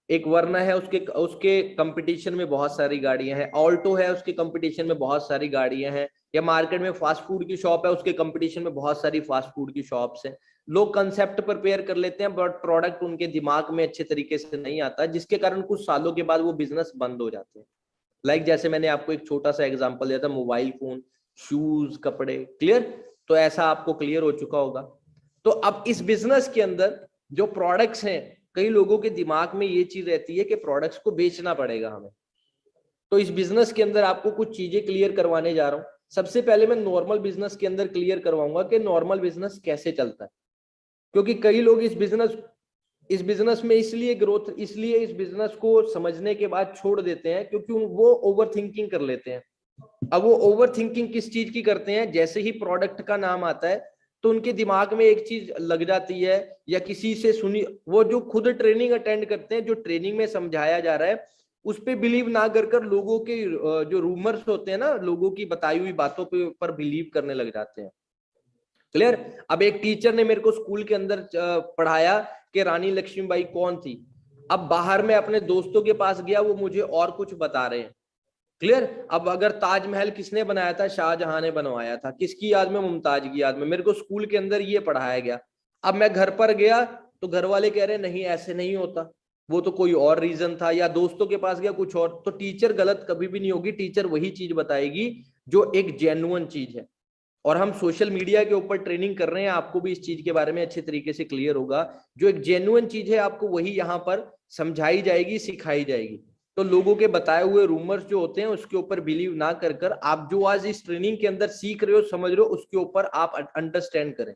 एक वरना है, उसके उसके कंपटीशन में बहुत सारी गाड़ियां हैं, ऑल्टो है उसके कंपटीशन में बहुत सारी गाड़ियां हैं, या मार्केट में फास्ट फूड की शॉप है उसके कंपटीशन में बहुत सारी फास्ट फूड की शॉप्स हैं। लोग कंसेप्ट प्रिपेयर कर लेते हैं बट प्रोडक्ट उनके दिमाग में अच्छे तरीके से नहीं आता, जिसके कारण कुछ सालों के बाद वो बिजनेस बंद हो जाते हैं। लाइक जैसे मैंने आपको एक छोटा सा एग्जांपल दिया था, मोबाइल फोन, शूज, कपड़े, क्लियर? तो ऐसा आपको क्लियर हो चुका होगा। तो अब इस बिजनेस के अंदर जो प्रोडक्ट्स हैं, कई लोगों के दिमाग में ये चीज रहती है कि प्रोडक्ट्स को बेचना पड़ेगा हमें। तो इस बिजनेस के अंदर आपको कुछ चीजें क्लियर करवाने जा रहा हूं। सबसे पहले मैं नॉर्मल बिजनेस के अंदर क्लियर करवाऊंगा कि नॉर्मल बिजनेस कैसे चलता है, क्योंकि कई लोग इस बिजनेस में इसलिए इस बिजनेस को समझने के बाद छोड़ देते हैं क्योंकि वो ओवर थिंकिंग कर लेते हैं। अब वो ओवर थिंकिंग किस चीज की करते हैं, जैसे ही प्रोडक्ट का नाम आता है तो उनके दिमाग में एक चीज लग जाती है, या किसी से सुनी, वो जो खुद ट्रेनिंग अटेंड करते हैं, जो ट्रेनिंग में समझाया जा रहा है उस पे बिलीव ना कर लोगों के जो रूमर्स होते हैं ना, लोगों की बताई हुई बातों पे पर बिलीव करने लग जाते हैं। क्लियर? अब एक टीचर ने मेरे को स्कूल के अंदर पढ़ाया कि रानी लक्ष्मीबाई कौन थी। अब बाहर में अपने दोस्तों के पास गया, वो मुझे और कुछ बता रहे हैं। क्लियर? अब अगर ताजमहल किसने बनाया था, शाहजहां ने बनवाया था, किसकी याद में, मुमताज की याद में। मेरे को स्कूल के अंदर ये पढ़ाया गया। अब मैं घर पर गया तो घर वाले कह रहे नहीं ऐसे नहीं होता, वो तो कोई और रीजन था, या दोस्तों के पास गया कुछ और। तो टीचर गलत कभी भी नहीं होगी, टीचर वही चीज बताएगी जो एक जेन्युइन चीज है। और हम सोशल मीडिया के ऊपर ट्रेनिंग कर रहे हैं, आपको भी इस चीज के बारे में अच्छे तरीके से क्लियर होगा। जो एक जेन्युइन चीज है आपको वही यहाँ पर समझाई जाएगी, सिखाई जाएगी। तो लोगों के बताए हुए रूमर्स जो होते हैं उसके ऊपर बिलीव ना कर आप जो आज इस ट्रेनिंग के अंदर सीख रहे हो, समझ रहे हो, उसके ऊपर आप अंडरस्टैंड करें।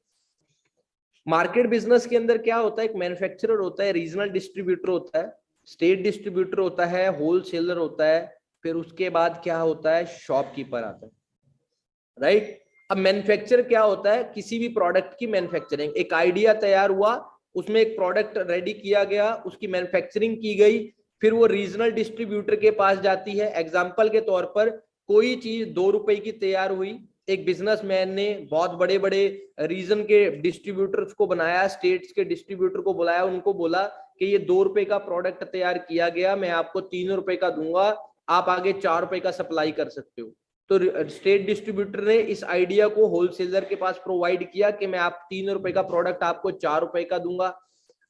मार्केट बिजनेस के अंदर क्या होता है, एक मैन्युफैक्चरर होता है, रीजनल डिस्ट्रीब्यूटर होता है, स्टेट डिस्ट्रीब्यूटर होता है, होलसेलर होता है, फिर उसके बाद क्या होता है, शॉपकीपर आता है। राइट? अब मैन्युफैक्चर क्या होता है, किसी भी प्रोडक्ट की मैन्युफैक्चरिंग। एक आइडिया तैयार हुआ, उसमें एक प्रोडक्ट रेडी किया गया, उसकी मैन्युफैक्चरिंग की गई, फिर वो रीजनल डिस्ट्रीब्यूटर के पास जाती है। एग्जांपल के तौर पर कोई चीज 2 रुपए की तैयार हुई, एक बिजनेसमैन ने बहुत बड़े बड़े रीजन के डिस्ट्रीब्यूटर्स को बनाया, स्टेट्स के डिस्ट्रीब्यूटर को बुलाया, उनको बोला कि ये 2 रुपए का प्रोडक्ट तैयार किया गया, मैं आपको 3 रुपए का दूंगा, आप आगे 4 रुपए का सप्लाई कर सकते हो। तो स्टेट डिस्ट्रीब्यूटर ने इस आइडिया को होलसेलर के पास प्रोवाइड किया कि मैं आप 3 रुपए का प्रोडक्ट आपको 4 रुपए का दूंगा।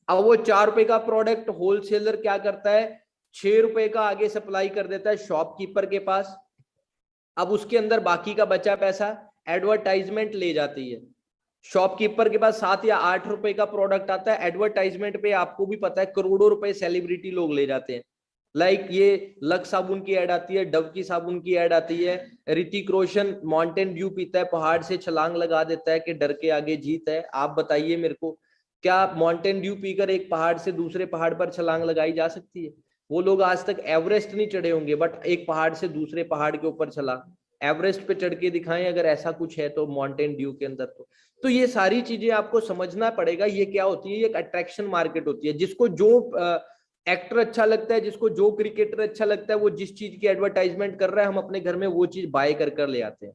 अब वो 4 रुपए का प्रोडक्ट होलसेलर क्या करता है, 6 रुपए का आगे सप्लाई कर देता है शॉपकीपर के पास। अब उसके अंदर बाकी का बचा पैसा एडवर्टाइजमेंट ले जाती है शॉपकीपर के पास। 7 या 8 रुपए का प्रोडक्ट आता है, एडवर्टाइजमेंट पे आपको भी पता है करोड़ों रुपए सेलिब्रिटी लोग ले जाते हैं। लाइक ये लक्स साबुन की एड आती है, डव की साबुन की एड आती है, ऋतिक रोशन माउंटेन ड्यू पीता है, पहाड़ से छलांग लगा देता है कि डर के आगे जीत है। आप बताइए मेरे को, क्या माउंटेन ड्यू पीकर एक पहाड़ से दूसरे पहाड़ पर छलांग लगाई जा सकती है? वो लोग आज तक एवरेस्ट नहीं चढ़े होंगे, बट एक पहाड़ से दूसरे पहाड़ के ऊपर छलांग, एवरेस्ट पे चढ़ के दिखाएं अगर ऐसा कुछ है तो माउंटेन ड्यू के अंदर। तो ये सारी चीजें आपको समझना पड़ेगा। ये क्या होती है, ये एक अट्रैक्शन मार्केट होती है। जिसको जो एक्टर अच्छा लगता है, जिसको जो क्रिकेटर अच्छा लगता है, वो जिस चीज की एडवर्टाइजमेंट कर रहा है, हम अपने घर में वो चीज बाय कर ले आते हैं।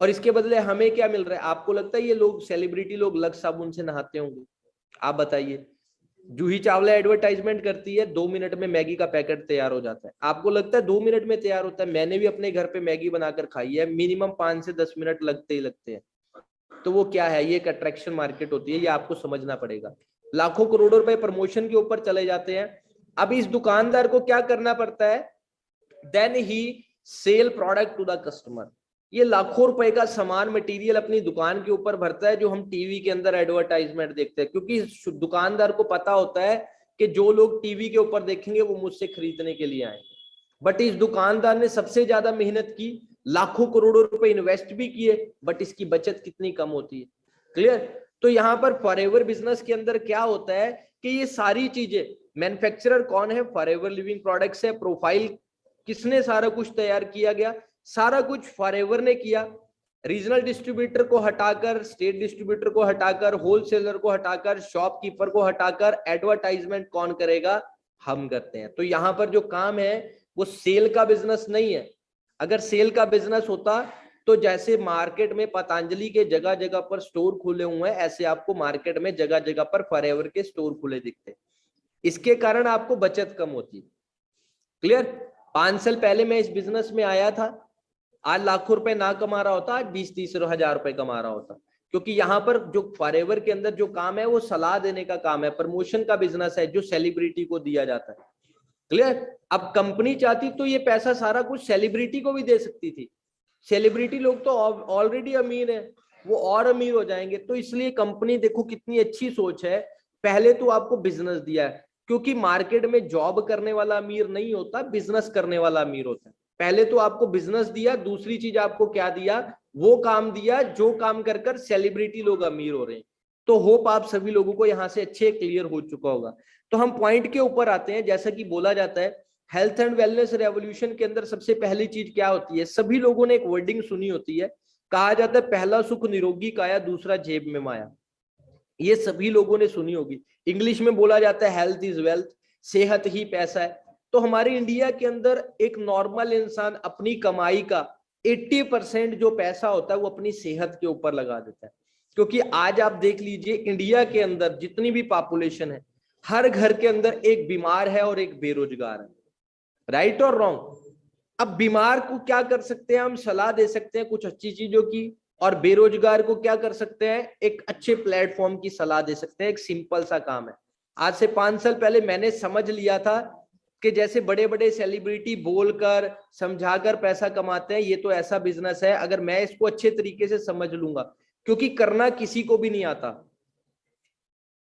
और इसके बदले हमें क्या मिल रहा है? आपको लगता है ये लोग सेलिब्रिटी लोग लक्स साबुन से नहाते होंगे? आप बताइए। जूही चावला एडवर्टाइजमेंट करती है, 2 मिनट में मैगी का पैकेट तैयार हो जाता है। आपको लगता है 2 मिनट में तैयार होता है? मैंने भी अपने घर पे मैगी बनाकर खाई है, मिनिमम 5 से 10 मिनट लगते ही लगते हैं। तो वो क्या है, ये एक अट्रैक्शन मार्केट होती है, ये आपको समझना पड़ेगा। लाखों करोड़ों रुपए प्रमोशन के ऊपर चले जाते हैं। अब इस दुकानदार को क्या करना पड़ता है, then he sell product to the customer. ये लाखों रुपए का सामान मटेरियल अपनी दुकान के ऊपर भरता है, जो हम टीवी के अंदर एडवर्टाइजमेंट देखते हैं, क्योंकि दुकानदार को पता होता है कि जो लोग टीवी के ऊपर देखेंगे वो मुझसे खरीदने के लिए आएंगे। बट इस दुकानदार ने सबसे ज्यादा मेहनत की, लाखों करोड़ों रुपए इन्वेस्ट भी किए, बट इसकी बचत कितनी कम होती है। क्लियर? तो यहाँ पर फॉरएवर बिजनेस के अंदर क्या होता है कि ये सारी चीजें, मैन्युफैक्चरर कौन है, फॉरएवर लिविंग प्रोडक्ट्स है, प्रोफाइल किसने सारा कुछ तैयार किया गया, सारा कुछ फॉरएवर ने किया। रीजनल डिस्ट्रीब्यूटर को हटाकर, स्टेट डिस्ट्रीब्यूटर को हटाकर, होलसेलर को हटाकर, शॉपकीपर को हटाकर एडवर्टाइजमेंट कौन करेगा? हम करते हैं। तो यहाँ पर जो काम है वो सेल का बिजनेस नहीं है। अगर सेल का बिजनेस होता तो जैसे मार्केट में पतंजलि के जगह जगह पर स्टोर खुले हुए हैं, ऐसे आपको मार्केट में जगह जगह पर फॉरएवर के स्टोर खुले दिखते हैं। इसके कारण आपको बचत कम होती है। क्लियर? 5 साल पहले मैं इस बिजनेस में आया था, आज लाखों रुपए ना कमा रहा होता, आज 20-30 हजार रुपए कमा रहा होता। क्योंकि यहाँ पर जो फॉरएवर के अंदर जो काम है वो सलाह देने का काम है, प्रमोशन का बिजनेस है जो सेलिब्रिटी को दिया जाता है। क्लियर? अब कंपनी चाहती तो ये पैसा सारा कुछ सेलिब्रिटी को भी दे सकती थी। सेलिब्रिटी लोग तो ऑलरेडी अमीर है, वो और अमीर हो जाएंगे। तो इसलिए कंपनी, देखो कितनी अच्छी सोच है, पहले तो आपको बिजनेस दिया है। क्योंकि मार्केट में जॉब करने वाला अमीर नहीं होता, बिजनेस करने वाला अमीर होता है। पहले तो आपको बिजनेस दिया, दूसरी चीज आपको क्या दिया? वो काम दिया जो काम कर कर सेलिब्रिटी लोग अमीर हो रहे हैं। तो होप आप सभी लोगों को यहाँ से अच्छे क्लियर हो चुका होगा। तो हम पॉइंट के ऊपर आते हैं। जैसा कि बोला जाता है हेल्थ एंड वेलनेस रेवोल्यूशन के अंदर सबसे पहली चीज क्या होती है? सभी लोगों ने एक वर्डिंग सुनी होती है, कहा जाता है पहला सुख निरोगी काया, दूसरा जेब में माया। ये सभी लोगों ने सुनी होगी। इंग्लिश में बोला जाता है हेल्थ इज वेल्थ, सेहत ही पैसा है। तो हमारे इंडिया के अंदर एक नॉर्मल इंसान अपनी कमाई का 80% जो पैसा होता है वो अपनी सेहत के ऊपर लगा देता है। क्योंकि आज आप देख लीजिए इंडिया के अंदर जितनी भी पॉपुलेशन है, हर घर के अंदर एक बीमार है और एक बेरोजगार है। राइट और रॉन्ग? अब बीमार को क्या कर सकते हैं हम? सलाह दे सकते हैं कुछ अच्छी चीजों की, और बेरोजगार को क्या कर सकते हैं? एक अच्छे प्लेटफॉर्म की सलाह दे सकते हैं। एक सिंपल सा काम है। आज से 5 साल पहले मैंने समझ लिया था कि जैसे बड़े बड़े सेलिब्रिटी बोलकर समझाकर पैसा कमाते हैं, ये तो ऐसा बिजनेस है। अगर मैं इसको अच्छे तरीके से समझ लूंगा, क्योंकि करना किसी को भी नहीं आता।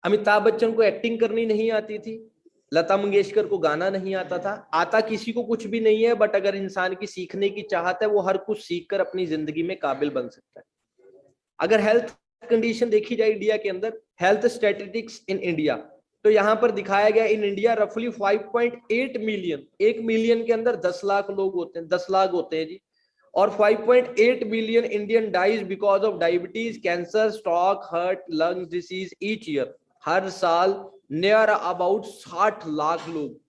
अमिताभ बच्चन को एक्टिंग करनी नहीं आती थी, लता मंगेशकर को गाना नहीं आता था, आता किसी को कुछ भी नहीं है। बट अगर इंसान की सीखने की चाहत है, वो हर कुछ सीखकर अपनी जिंदगी में काबिल बन सकता है। अगर हेल्थ कंडीशन देखी जाए इंडिया के अंदर, हेल्थ स्टैटिस्टिक्स इन इंडिया, तो यहां पर दिखाया गया इन इंडिया रफली 5.8 मिलियन, 1 मिलियन के अंदर 10 लाख लोग होते हैं, 10 लाख होते हैं जी। और 5.8 billion Indian dies because of diabetes, cancer, stroke, heart, lungs disease each year. हर साल नियर अबाउट 60 लाख लोग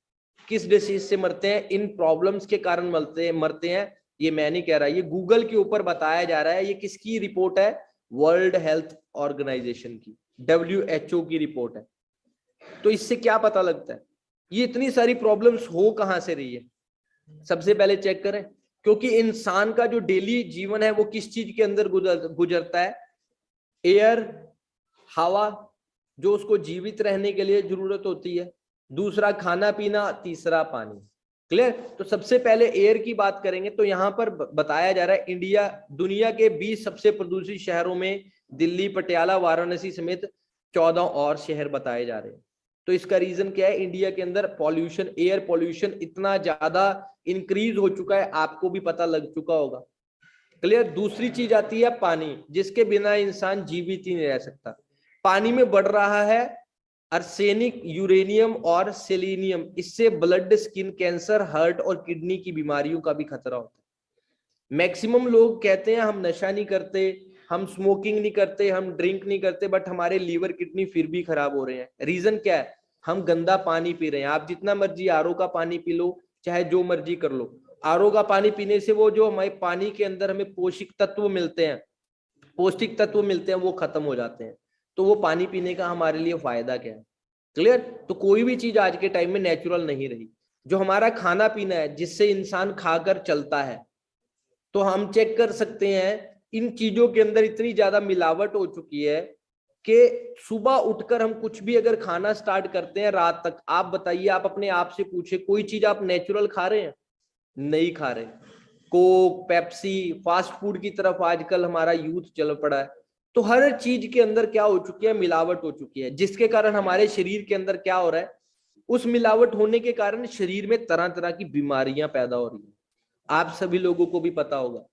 किस डिसीज से मरते हैं? इन प्रॉब्लम्स के कारण मरते हैं। ये मैं नहीं कह रहा, ये गूगल के ऊपर बताया जा रहा है। ये किसकी रिपोर्ट है? वर्ल्ड हेल्थ ऑर्गेनाइजेशन की, WHO की रिपोर्ट है। तो इससे क्या पता लगता है ये इतनी सारी प्रॉब्लम्स हो कहां से रही है? सबसे पहले चेक करें, क्योंकि इंसान का जो डेली जीवन है वो किस चीज के अंदर गुजरता है? एयर, हवा, जो उसको जीवित रहने के लिए जरूरत होती है। दूसरा खाना पीना, तीसरा पानी। क्लियर? तो सबसे पहले एयर की बात करेंगे तो यहां पर बताया जा रहा है इंडिया दुनिया के 20 सबसे प्रदूषित शहरों में दिल्ली, पटियाला, वाराणसी समेत 14 और शहर बताए जा रहे हैं। तो इसका रीजन क्या है? इंडिया के अंदर पॉल्यूशन, एयर पॉल्यूशन इतना ज्यादा इंक्रीज हो चुका है, आपको भी पता लग चुका होगा। क्लियर? दूसरी चीज आती है पानी, जिसके बिना इंसान जीवित ही नहीं रह सकता। पानी में बढ़ रहा है आर्सेनिक, यूरेनियम और सेलेनियम। इससे ब्लड, स्किन कैंसर, हार्ट और किडनी की बीमारियों का भी खतरा होता है। मैक्सिमम लोग कहते हैं हम नशा नहीं करते, हम स्मोकिंग नहीं करते, हम ड्रिंक नहीं करते, बट हमारे लीवर, किडनी फिर भी खराब हो रहे हैं। रीजन क्या है? हम गंदा पानी पी रहे हैं। आप जितना मर्जी RO का पानी पी लो, चाहे जो मर्जी कर लो, RO का पानी पीने से वो जो हमारे पानी के अंदर हमें पौष्टिक तत्व मिलते हैं वो खत्म हो जाते हैं। तो वो पानी पीने का हमारे लिए फायदा क्या है? क्लियर? तो कोई भी चीज आज के टाइम में नेचुरल नहीं रही। जो हमारा खाना पीना है, जिससे इंसान खाकर चलता है, तो हम चेक कर सकते हैं इन चीजों के अंदर इतनी ज्यादा मिलावट हो चुकी है कि सुबह उठकर हम कुछ भी अगर खाना स्टार्ट करते हैं रात तक, आप बताइए, आप अपने आप से पूछे, कोई चीज आप नेचुरल खा रहे हैं? नहीं खा रहे। कोक, पेप्सी, फास्ट फूड की तरफ आजकल हमारा यूथ चल पड़ा है। तो हर चीज के अंदर क्या हो चुकी है? मिलावट हो चुकी है, जिसके कारण हमारे शरीर के अंदर क्या हो रहा है? उस मिलावट होने के कारण शरीर में तरह तरह की बीमारियां पैदा हो रही है। आप सभी लोगों को भी पता होगा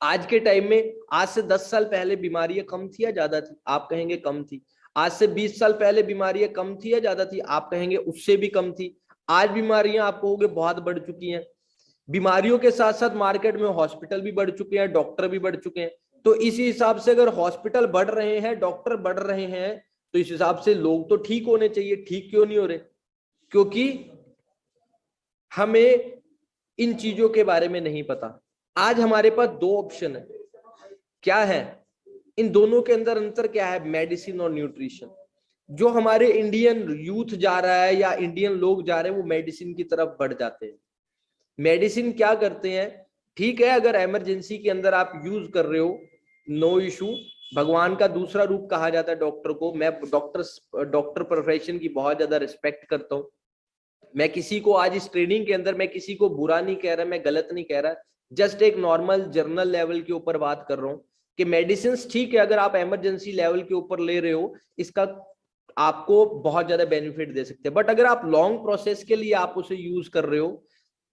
आज के टाइम में, आज से 10 साल पहले बीमारियां कम थी या ज्यादा थी? आप कहेंगे कम थी। आज से 20 साल पहले बीमारियां कम थी या ज्यादा थी? आप कहेंगे उससे भी कम थी। आज बीमारियां आप कहोगे बहुत बढ़ चुकी हैं। बीमारियों के साथ साथ मार्केट में हॉस्पिटल भी बढ़ चुके हैं, डॉक्टर भी बढ़ चुके हैं। तो इसी हिसाब से अगर हॉस्पिटल बढ़ रहे हैं, डॉक्टर बढ़ रहे हैं, तो इस हिसाब से लोग तो ठीक होने चाहिए। ठीक क्यों नहीं हो रहे? क्योंकि हमें इन चीजों के बारे में नहीं पता। आज हमारे पास दो ऑप्शन है। क्या है इन दोनों के अंदर अंतर? क्या है? मेडिसिन और न्यूट्रिशन। जो हमारे इंडियन यूथ जा रहा है या इंडियन लोग जा रहे हैं, वो मेडिसिन की तरफ बढ़ जाते हैं। मेडिसिन क्या करते हैं? ठीक है, अगर इमरजेंसी के अंदर आप यूज कर रहे हो, नो इशू। भगवान का दूसरा रूप कहा जाता है डॉक्टर को। मैं डॉक्टर प्रोफेशन की बहुत ज्यादा रिस्पेक्ट करता हूँ। मैं किसी को आज इस ट्रेनिंग के अंदर मैं किसी को बुरा नहीं कह रहा, मैं गलत नहीं कह रहा, जस्ट एक नॉर्मल जर्नल लेवल के ऊपर बात कर रहा हूँ कि मेडिसिन ठीक है, अगर आप इमरजेंसी लेवल के ऊपर ले रहे हो, इसका आपको बहुत ज्यादा बेनिफिट दे सकते हैं। बट अगर आप लॉन्ग प्रोसेस के लिए आप उसे यूज कर रहे हो,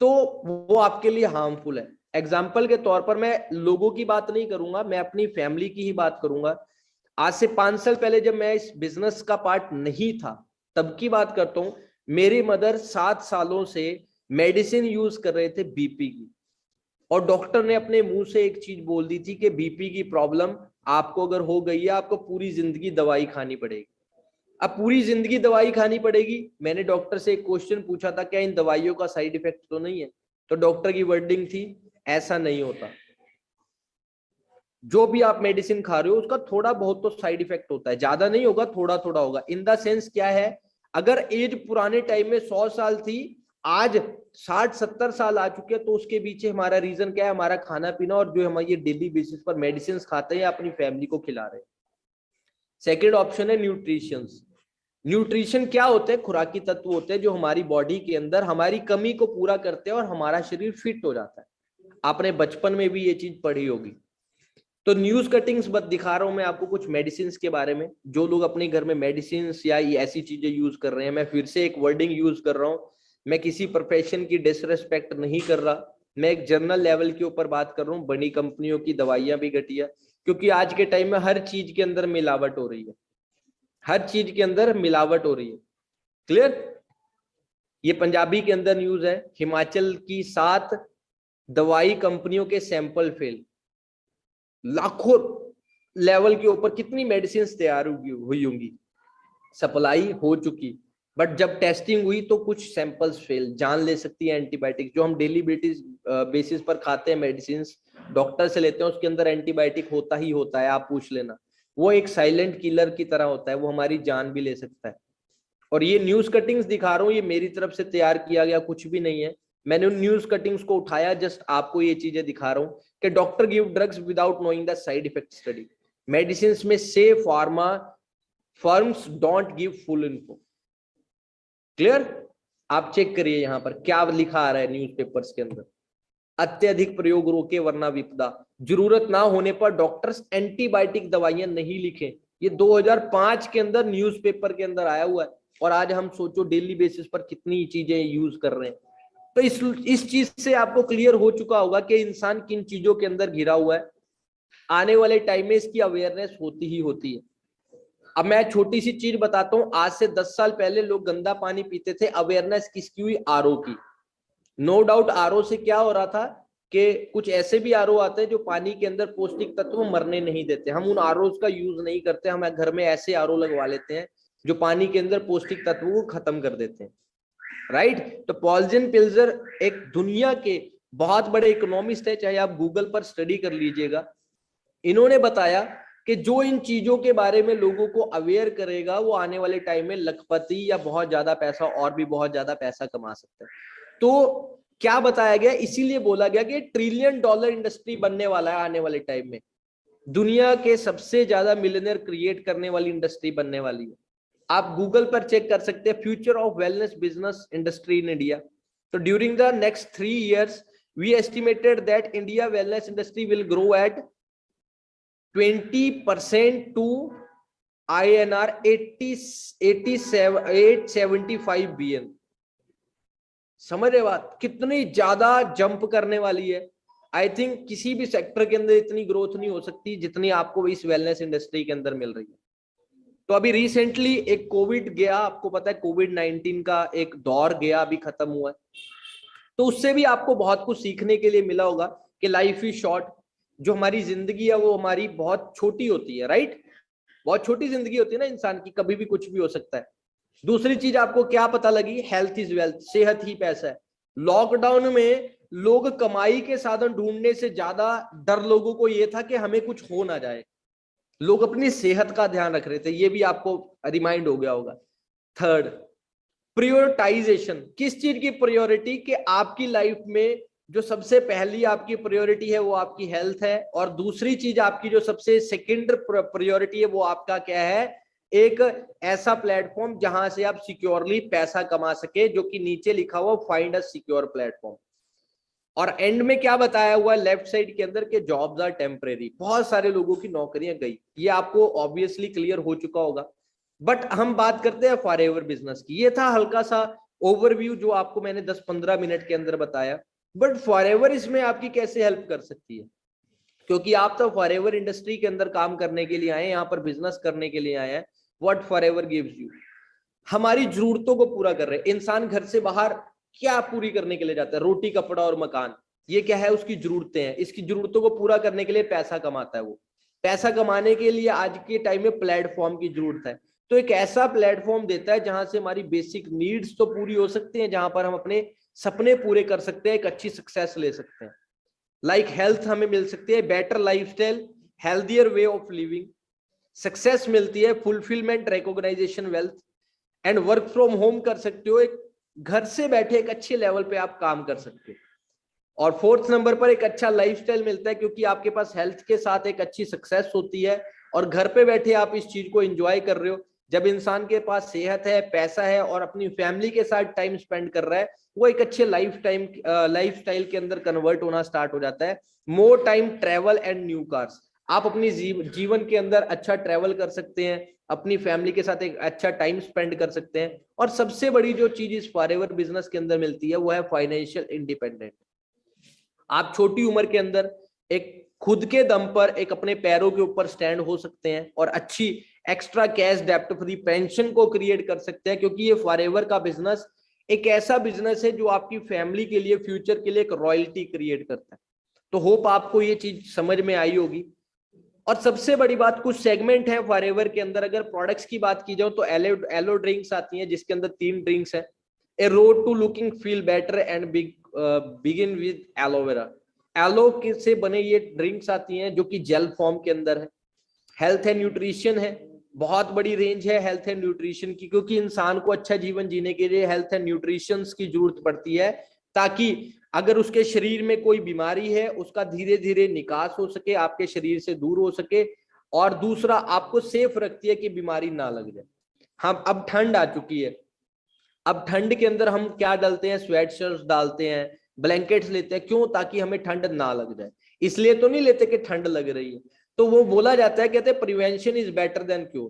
तो वो आपके लिए हार्मफुल है। एग्जाम्पल के तौर पर मैं लोगों की बात नहीं करूंगा, मैं अपनी फैमिली की ही बात करूंगा। आज से 5 साल पहले जब मैं इस बिजनेस का पार्ट नहीं था, तब की बात करता हूं। मेरी मदर 7 सालों से मेडिसिन यूज कर रहे थे बीपी की, और डॉक्टर ने अपने मुंह से एक चीज बोल दी थी कि बीपी की प्रॉब्लम आपको अगर हो गई है, आपको पूरी जिंदगी दवाई खानी पड़ेगी। अब पूरी जिंदगी दवाई खानी पड़ेगी। मैंने डॉक्टर से एक क्वेश्चन पूछा था, क्या इन दवाइयों का साइड इफेक्ट तो नहीं है? तो डॉक्टर की वर्डिंग थी, ऐसा नहीं होता। जो भी आप मेडिसिन खा रहे हो उसका थोड़ा बहुत तो साइड इफेक्ट होता है, ज्यादा नहीं होगा, थोड़ा थोड़ा होगा। इन द सेंस क्या है, अगर एज पुराने टाइम में 100 साल थी, आज 60-70 साल आ चुके हैं, तो उसके पीछे हमारा रीजन क्या है? हमारा खाना पीना, और जो हम ये डेली बेसिस पर मेडिसिन खाते हैं, अपनी फैमिली को खिला रहे हैं। सेकेंड ऑप्शन है न्यूट्रिशन। न्यूट्रिशन क्या होते हैं? खुराकी तत्व होते हैं जो हमारी बॉडी के अंदर हमारी कमी को पूरा करते हैं और हमारा शरीर फिट हो जाता है। आपने बचपन में भी ये चीज पढ़ी होगी। तो न्यूज कटिंग्स बस दिखा रहा हूं मैं आपको कुछ मेडिसिन के बारे में। जो लोग अपने घर में मेडिसिन या ऐसी चीजें यूज कर रहे हैं, मैं फिर से एक वर्डिंग यूज कर रहा हूं, मैं किसी प्रोफेशन की डिसरेस्पेक्ट नहीं कर रहा, मैं एक जनरल लेवल के ऊपर बात कर रहा हूँ। बड़ी कंपनियों की दवाइयां भी घटिया, क्योंकि आज के टाइम में हर चीज के अंदर मिलावट हो रही है, हर चीज के अंदर मिलावट हो रही है। क्लियर? ये पंजाबी के अंदर न्यूज है, हिमाचल की 7 दवाई कंपनियों के सैंपल फेल। लाखों लेवल के ऊपर कितनी मेडिसिन तैयार हुई होंगी, सप्लाई हो चुकी, बट जब टेस्टिंग हुई तो कुछ सैंपल्स फेल। जान ले सकती है एंटीबायोटिक, जो हम डेली बेसिस पर खाते हैं मेडिसिन, डॉक्टर से लेते हैं, उसके अंदर एंटीबायोटिक होता ही होता है, आप पूछ लेना। वो एक साइलेंट किलर की तरह होता है, वो हमारी जान भी ले सकता है। और ये न्यूज कटिंग्स दिखा रहा हूँ, ये मेरी तरफ से तैयार किया गया कुछ भी नहीं है। मैंने उन न्यूज कटिंग्स को उठाया, जस्ट आपको ये चीजें दिखा रहा हूँ कि doctor give drugs without knowing the side effect study. Medicine में से pharma firms don't give full info. Clear? आप चेक करिए यहां पर क्या लिखा आ रहा है न्यूज़पेपर्स के अंदर। अत्यधिक प्रयोग रोके वरना विपदा। जरूरत ना होने पर डॉक्टर्स एंटीबायोटिक दवाइयां नहीं लिखें। ये 2005 के अंदर न्यूज़पेपर के अंदर आया हुआ है, और आज हम सोचो डेली बेसिस पर कितनी चीजें यूज कर रहे हैं। तो इस चीज से आपको क्लियर हो चुका होगा कि इंसान किन चीजों के अंदर घिरा हुआ है। आने वाले टाइम में इसकी अवेयरनेस होती ही होती है। अब मैं छोटी सी चीज बताता हूँ, आज से 10 साल पहले लोग गंदा पानी पीते थे, अवेयरनेस किसकी हुई? आरओ की। नो डाउट आरओ से क्या हो रहा था कि कुछ ऐसे भी आरओ आते हैं जो पानी के अंदर पौष्टिक तत्व मरने नहीं देते। हम उन आरओ का यूज नहीं करते, हम घर में ऐसे आरओ लगवा लेते हैं जो पानी के अंदर पौष्टिक तत्वों को खत्म कर देते हैं। राइट? तो पॉल्जन पिल्जर एक दुनिया के बहुत बड़े इकोनॉमिस्ट है, चाहे आप गूगल पर स्टडी कर लीजिएगा। इन्होंने बताया कि जो इन चीजों के बारे में लोगों को अवेयर करेगा, वो आने वाले टाइम में लखपति या बहुत ज्यादा पैसा, और भी बहुत ज्यादा पैसा कमा सकता है। तो क्या बताया गया? इसीलिए बोला गया कि $1 ट्रिलियन इंडस्ट्री बनने वाला है आने वाले टाइम में। दुनिया के सबसे ज्यादा मिलियनियर क्रिएट करने वाली इंडस्ट्री बनने वाली है। आप गूगल पर चेक कर सकते हैं, future of wellness business industry in India. तो during the next 3 years we estimated that India wellness industry will grow at 20% to INR 875 billion। समझ रहे बात? कितनी ज्यादा जंप करने वाली है। आई थिंक किसी भी सेक्टर के अंदर इतनी ग्रोथ नहीं हो सकती जितनी आपको इस वेलनेस इंडस्ट्री के अंदर मिल रही है। तो अभी रिसेंटली एक कोविड गया, आपको पता है कोविड-19 का एक दौर गया, अभी खत्म हुआ है। तो उससे भी आपको बहुत कुछ सीखने के लिए मिला होगा कि लाइफ इज शॉर्ट, जो हमारी जिंदगी है वो हमारी बहुत छोटी होती है, राइट? बहुत छोटी जिंदगी होती है ना इंसान की, कभी भी कुछ भी हो सकता है। दूसरी चीज आपको क्या पता लगी? हेल्थ इज वेल्थ, सेहत ही पैसा है। लॉकडाउन में लोग कमाई के साधन ढूंढने से ज्यादा डर लोगों को ये था कि हमें कुछ हो ना जाए। लोग अपनी सेहत का ध्यान रख रहे थे, ये भी आपको रिमाइंड हो गया होगा। Third, prioritisation. किस चीज की प्रायोरिटी? कि आपकी लाइफ में जो सबसे पहली आपकी प्रायोरिटी है वो आपकी हेल्थ है, और दूसरी चीज आपकी जो सबसे सेकंड प्रायोरिटी है वो आपका क्या है? एक ऐसा प्लेटफॉर्म जहां से आप सिक्योरली पैसा कमा सके, जो कि नीचे लिखा हुआ फाइंड अ सिक्योर प्लेटफॉर्म। और एंड में क्या बताया हुआ लेफ्ट साइड के अंदर के जॉब्स आर टेम्परेरी। बहुत सारे लोगों की नौकरियां गई, ये आपको ऑब्वियसली क्लियर हो चुका होगा। बट हम बात करते हैं फॉरएवर बिजनेस की। ये था हल्का सा ओवरव्यू जो आपको मैंने 10-15 मिनट के अंदर बताया। बट फॉरएवर इसमें आपकी कैसे हेल्प कर सकती है? क्योंकि आप तो फॉरएवर इंडस्ट्री के अंदर काम करने के लिए आए हैं, यहाँ पर बिजनेस करने के लिए आए हैं। What forever gives you? हमारी जरूरतों को पूरा कर रहे हैं। इंसान घर से बाहर क्या पूरी करने के लिए जाता है? रोटी, कपड़ा और मकान। ये क्या है? उसकी जरूरतें हैं। इसकी जरूरतों को पूरा करने के लिए पैसा कमाता है वो। पैसा कमाने के लिए आज के टाइम में प्लेटफॉर्म की जरूरत है। तो एक ऐसा प्लेटफॉर्म देता है जहां से हमारी बेसिक नीड्स तो पूरी हो सकती हैं, जहां पर हम अपने सपने पूरे कर सकते हैं, एक अच्छी सक्सेस ले सकते हैं। लाइक हेल्थ हमें मिल सकती है, better lifestyle, healthier way of living. Success मिलती है, fulfilment, recognisation, wealth. And work from home कर सकते हो, एक घर से बैठे एक अच्छे लेवल पे आप काम कर सकते हो। और फोर्थ नंबर पर एक अच्छा लाइफस्टाइल मिलता है, क्योंकि आपके पास हेल्थ के साथ एक अच्छी सक्सेस होती है और घर पे बैठे आप इस चीज को एंजॉय कर रहे हो। जब इंसान के पास सेहत है, पैसा है और अपनी फैमिली के साथ टाइम स्पेंड कर रहा है, वो एक अच्छे लाइफस्टाइल के अंदर कन्वर्ट होना स्टार्ट हो जाता है। More time travel and new cars. आप अपनी जीवन के अंदर अच्छा ट्रेवल कर सकते हैं, अपनी फैमिली के साथ एक अच्छा टाइम स्पेंड कर सकते हैं। और सबसे बड़ी जो चीज इस फॉरएवर बिजनेस के अंदर मिलती है वो है फाइनेंशियल इंडिपेंडेंट। आप छोटी उम्र के अंदर एक खुद के दम पर एक अपने पैरों के ऊपर स्टैंड हो सकते हैं और अच्छी एक्स्ट्रा कैश डेप्ट फ्री पेंशन को क्रिएट कर सकते हैं, क्योंकि ये फॉरएवर का बिजनेस एक ऐसा बिजनेस है जो आपकी फैमिली के लिए, फ्यूचर के लिए एक रॉयल्टी क्रिएट करता है। तो होप आपको ये चीज समझ में आई होगी। और सबसे बड़ी बात, कुछ सेगमेंट है फॉरएवर के अंदर। अगर प्रोडक्ट्स की बात की जाए तो एलो ड्रिंक्स आती हैं, जिसके अंदर 3 ड्रिंक्स है। A road to looking feel better and begin with aloe vera. Aloe से बने ये ड्रिंक्स आती हैं जो कि जेल फॉर्म के अंदर है। हेल्थ एंड न्यूट्रिशन है, बहुत बड़ी रेंज है हेल्थ एंड न्यूट्रिशन की, क्योंकि इंसान को अच्छा जीवन जीने के लिए हेल्थ एंड न्यूट्रिशन की जरूरत पड़ती है, ताकि अगर उसके शरीर में कोई बीमारी है उसका धीरे धीरे निकास हो सके, आपके शरीर से दूर हो सके। और दूसरा, आपको सेफ रखती है कि बीमारी ना लग जाए। हम अब ठंड आ चुकी है, अब ठंड के अंदर हम क्या डालते हैं? स्वेट शर्ट्स डालते हैं, ब्लैंकेट्स लेते हैं। क्यों? ताकि हमें ठंड ना लग जाए। इसलिए तो नहीं लेते कि ठंड लग रही है। तो वो बोला जाता है, कहते हैं prevention is better than cure.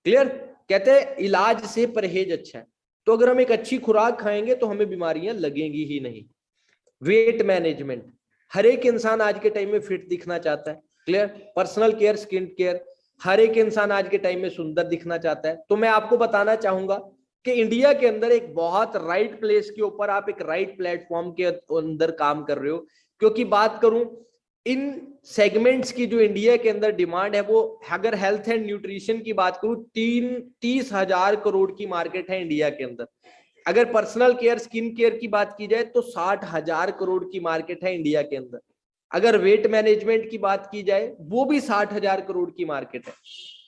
Clear? कहते हैं इलाज से परहेज अच्छा है। तो अगर हम एक अच्छी खुराक खाएंगे तो हमें बीमारियां लगेंगी ही नहीं। वेट मैनेजमेंट, हर एक इंसान आज के टाइम में फिट दिखना चाहता है। Clear? Personal care, skin care, हर एक इंसान आज के टाइम में सुंदर दिखना चाहता है। तो मैं आपको बताना चाहूंगा कि इंडिया के अंदर एक बहुत राइट प्लेस के ऊपर आप एक राइट प्लेटफॉर्म के अंदर काम कर रहे हो। क्योंकि बात करूं इन सेगमेंट्स की, जो इंडिया के अंदर डिमांड है, वो अगर हेल्थ एंड न्यूट्रिशन की बात करूं 30,000 करोड़ की मार्केट है इंडिया के अंदर। अगर पर्सनल केयर, स्किन केयर की बात की जाए तो 60,000 करोड़ की मार्केट है इंडिया के अंदर। अगर वेट मैनेजमेंट की बात की जाए वो भी 60,000 करोड़ की मार्केट है।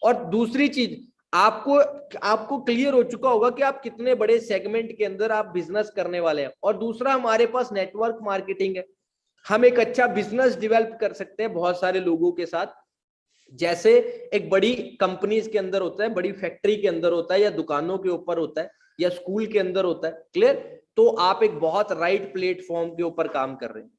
और दूसरी चीज, आपको क्लियर हो चुका होगा कि आप कितने बड़े सेगमेंट के अंदर आप बिजनेस करने वाले हैं। और दूसरा, हमारे पास नेटवर्क मार्केटिंग है। हम एक अच्छा बिजनेस डेवलप कर सकते हैं बहुत सारे लोगों के साथ। जैसे एक बड़ी कंपनीज के अंदर होता है, बड़ी फैक्ट्री के अंदर होता है, या दुकानों के ऊपर होता है, या स्कूल के अंदर होता है। क्लियर? तो आप एक बहुत राइट प्लेटफॉर्म के ऊपर काम कर रहे हैं।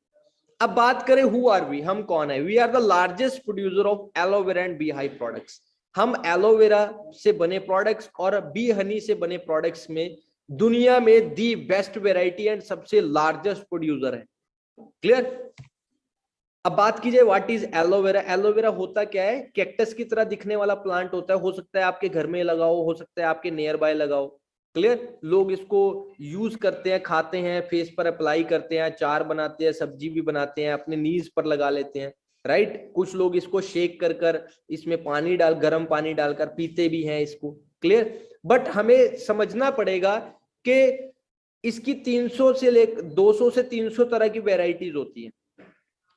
अब बात करें हु आर वी, हम कौन है? We are the largest producer of aloe vera and bee hive products. हम एलोवेरा से बने प्रोडक्ट्स और बी हनी से बने प्रोडक्ट्स में दुनिया में दी बेस्ट वेराइटी एंड सबसे लार्जेस्ट प्रोड्यूसर है। क्लियर? अब बात की जाए व्हाट इज एलोवेरा। एलोवेरा होता क्या है? कैक्टस की तरह दिखने वाला प्लांट होता है। हो सकता है आपके घर में लगाओ, हो सकता है आपके नियर बाय लगाओ। क्लियर, लोग इसको यूज करते हैं, खाते हैं, फेस पर अप्लाई करते हैं, अचार बनाते हैं, सब्जी भी बनाते हैं, अपने नीज पर लगा लेते हैं, राइट। कुछ लोग इसको शेक कर कर इसमें पानी डाल, गर्म पानी डालकर पीते भी हैं इसको, क्लियर। बट हमें समझना पड़ेगा कि इसकी 300 से ले 200 से 300 तरह की वेराइटीज होती है,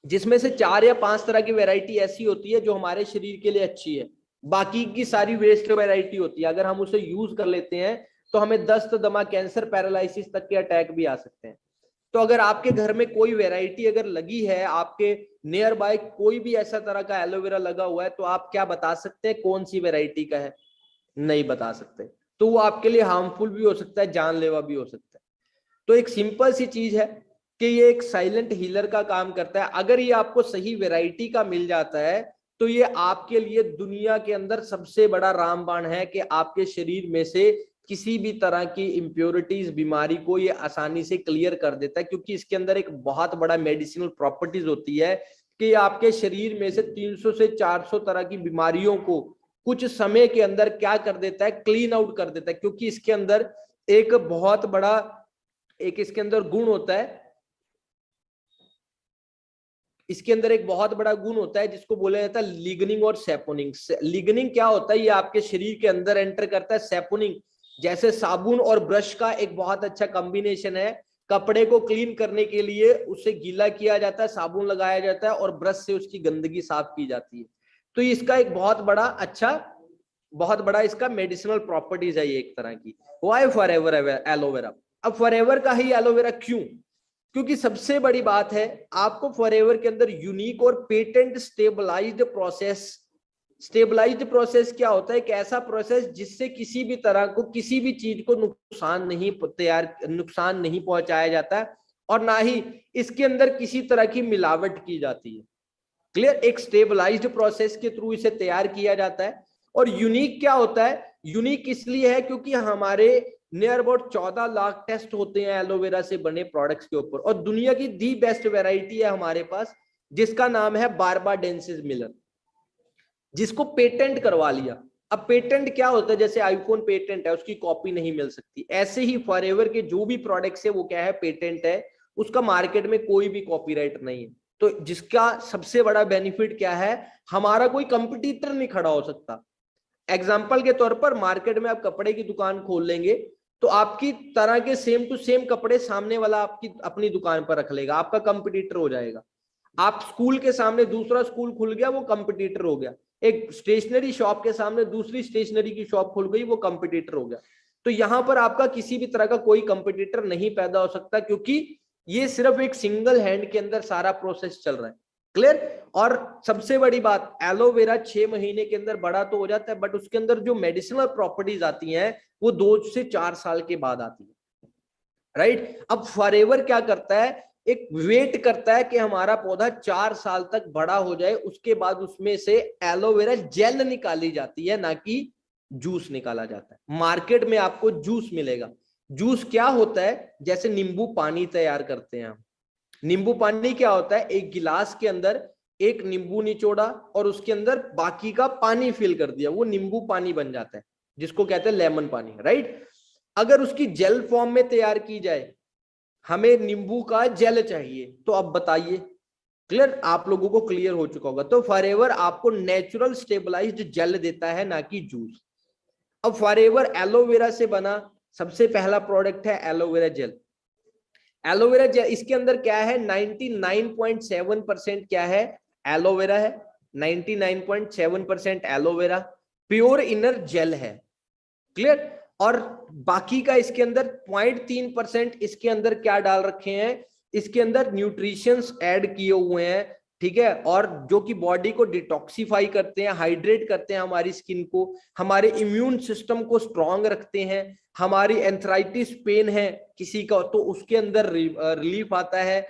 जिसमें से 4 या 5 तरह की वैरायटी ऐसी होती है जो हमारे शरीर के लिए अच्छी है, बाकी की सारी वेस्ट वैरायटी होती है। अगर हम उसे यूज कर लेते हैं तो हमें दस्त, दमा, कैंसर, पैरालिसिस तक के अटैक भी आ सकते हैं। तो अगर आपके घर में कोई वैरायटी अगर लगी है, आपके नियर बाय कोई भी ऐसा तरह का एलोवेरा लगा हुआ है, तो आप क्या बता सकते हैं कौन सी वैरायटी का है? नहीं बता सकते। तो वो आपके लिए हार्मफुल भी हो सकता है, जानलेवा भी हो सकता है। तो एक सिंपल सी चीज है कि ये एक साइलेंट हीलर का काम करता है। अगर ये आपको सही वैरायटी का मिल जाता है तो ये आपके लिए दुनिया के अंदर सबसे बड़ा रामबाण है कि आपके शरीर में से किसी भी तरह की इंप्योरिटीज, बीमारी को ये आसानी से क्लियर कर देता है, क्योंकि इसके अंदर एक बहुत बड़ा मेडिसिनल प्रॉपर्टीज होती है कि आपके शरीर में से 300 से 400 तरह की बीमारियों को कुछ समय के अंदर क्या कर देता है, क्लीन आउट कर देता है। क्योंकि इसके अंदर एक बहुत बड़ा इसके अंदर गुण होता है, इसके अंदर एक बहुत बड़ा गुण होता है जिसको बोला जाता है लिग्निंग और सैपोनिंग। लिग्निंग क्या होता है? ये आपके शरीर के अंदर एंटर करता है। सैपोनिंग जैसे साबुन और ब्रश का एक बहुत अच्छा कॉम्बिनेशन है। कपड़े को क्लीन करने के लिए उसे गीला किया जाता है, साबुन लगाया जाता है और ब्रश से उसकी गंदगी साफ की जाती है। तो इसका एक बहुत बड़ा इसका मेडिसिनल प्रॉपर्टीज है ये एक तरह की। Why forever aloe vera? अब फॉरएवर का ही एलोवेरा क्यों? क्योंकि सबसे बड़ी बात है, आपको फॉरएवर के अंदर यूनिक और पेटेंट स्टेबलाइज्ड प्रोसेस क्या होता है? एक ऐसा प्रोसेस जिससे किसी भी तरह को, किसी भी चीज को नुकसान नहीं पहुंचाया जाता और ना ही इसके अंदर किसी तरह की मिलावट की जाती है। क्लियर? एक स्टेबलाइज्ड प्रोसेस के थ्रू इसे तैयार किया जाता है। और यूनिक क्या होता है? यूनिक इसलिए है क्योंकि हमारे नियर अबाउट 14 लाख टेस्ट होते हैं एलोवेरा से बने प्रोडक्ट्स के ऊपर, और दुनिया की दी बेस्ट वैरायटी है हमारे पास जिसका नाम है बारबाडेंसिस मिलर, जिसको पेटेंट करवा लिया। अब पेटेंट क्या होता है? जैसे आईफोन पेटेंट है, उसकी कॉपी नहीं मिल सकती, ऐसे ही फॉरएवर के जो भी प्रोडक्ट्स है वो क्या है? पेटेंट है, उसका मार्केट में कोई भी कॉपीराइट नहीं है। तो जिसका सबसे बड़ा बेनिफिट क्या है? हमारा कोई कंपटीटर नहीं खड़ा हो सकता। एग्जाम्पल के तौर पर मार्केट में आप कपड़े की दुकान खोल लेंगे तो आपकी तरह के सेम टू सेम कपड़े सामने वाला आपकी अपनी दुकान पर रख लेगा, आपका कंपटीटर हो जाएगा। आप स्कूल के सामने दूसरा स्कूल खुल गया, वो कंपटीटर हो गया। एक स्टेशनरी शॉप के सामने दूसरी स्टेशनरी की शॉप खुल गई, वो कंपटीटर हो गया। तो यहां पर आपका किसी भी तरह का कोई कंपटीटर नहीं पैदा हो सकता, क्योंकि ये सिर्फ एक सिंगल हैंड के अंदर सारा प्रोसेस चल रहा है। क्लियर? और सबसे बड़ी बात, एलोवेरा 6 महीने के अंदर बड़ा तो हो जाता है, बट उसके अंदर जो मेडिसिनल प्रॉपर्टीज आती हैं वो 2 से 4 साल के बाद आती है, राइट। अब फॉरएवर क्या करता है? एक वेट करता है कि हमारा पौधा 4 साल तक बड़ा हो जाए, उसके बाद उसमें से एलोवेरा जेल निकाली जाती है, ना कि जूस निकाला जाता है। मार्केट में आपको जूस मिलेगा। जूस क्या होता है? जैसे नींबू पानी तैयार करते हैं हम। नींबू पानी क्या होता है? एक गिलास के अंदर एक नींबू निचोड़ा और उसके अंदर बाकी का पानी फिल कर दिया, वो नींबू पानी बन जाता है, जिसको कहते हैं लेमन पानी, राइट। अगर उसकी जेल फॉर्म में तैयार की जाए, हमें नींबू का जेल चाहिए, तो अब बताइए, क्लियर? आप लोगों को क्लियर हो चुका होगा। तो फॉरएवर आपको नेचुरल स्टेबलाइज्ड जेल देता है, ना कि जूस। अब फॉरएवर एलोवेरा से बना सबसे पहला प्रोडक्ट है एलोवेरा जेल। एलोवेरा जेल, इसके अंदर क्या है? 99.7% क्या है? एलोवेरा है। 99.7% एलोवेरा, प्योर इनर जेल है। क्लियर? और बाकी का इसके अंदर 0.3% इसके अंदर क्या डाल रखे हैं? इसके अंदर न्यूट्रिशंस ऐड किए हुए हैं, ठीक है, और जो कि बॉडी को डिटॉक्सिफाई करते हैं, हाइड्रेट करते हैं, हमारी स्किन को, हमारे इम्यून सिस्टम को स्ट्रांग रखते हैं। हमारी एंथराइटिस पेन है किसी का तो उसके अंदर रिलीफ आता है,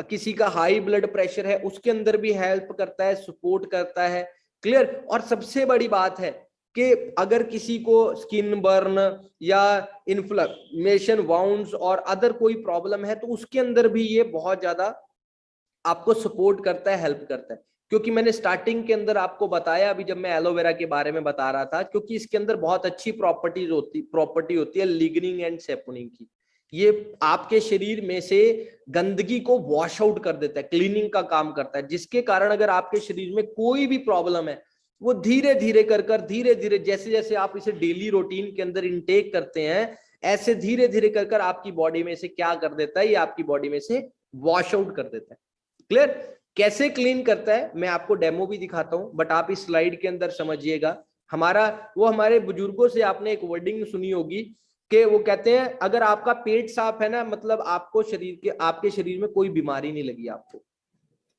किसी का हाई ब्लड प्रेशर है उसके अंदर भी हेल्प करता है, सपोर्ट करता है। क्लियर? और सबसे बड़ी बात है कि अगर किसी को स्किन बर्न या इन्फ्लेमेशन, वाउंड्स और अदर कोई प्रॉब्लम है तो उसके अंदर भी ये बहुत ज्यादा आपको सपोर्ट करता है, हेल्प करता है। क्योंकि मैंने स्टार्टिंग के अंदर आपको बताया अभी जब मैं एलोवेरा के बारे में बता रहा था, क्योंकि इसके अंदर बहुत अच्छी प्रॉपर्टी होती है लिग्निन एंड सेपोनिन की। ये आपके शरीर में से गंदगी को वॉश आउट कर देता है, क्लीनिंग का काम करता है, जिसके कारण अगर आपके शरीर में कोई भी प्रॉब्लम है वो धीरे धीरे कर धीरे धीरे जैसे जैसे आप इसे डेली रूटीन के अंदर इनटेक करते हैं, ऐसे धीरे धीरे कर आपकी बॉडी में से क्या कर देता है, ये आपकी बॉडी में से वॉश आउट कर देता है। क्लियर? कैसे क्लीन करता है मैं आपको डेमो भी दिखाता हूं, बट आप इस स्लाइड के अंदर समझिएगा। हमारे बुजुर्गों से आपने एक वर्डिंग सुनी होगी कि वो कहते हैं अगर आपका पेट साफ है ना, मतलब आपके शरीर में कोई बीमारी नहीं लगी आपको।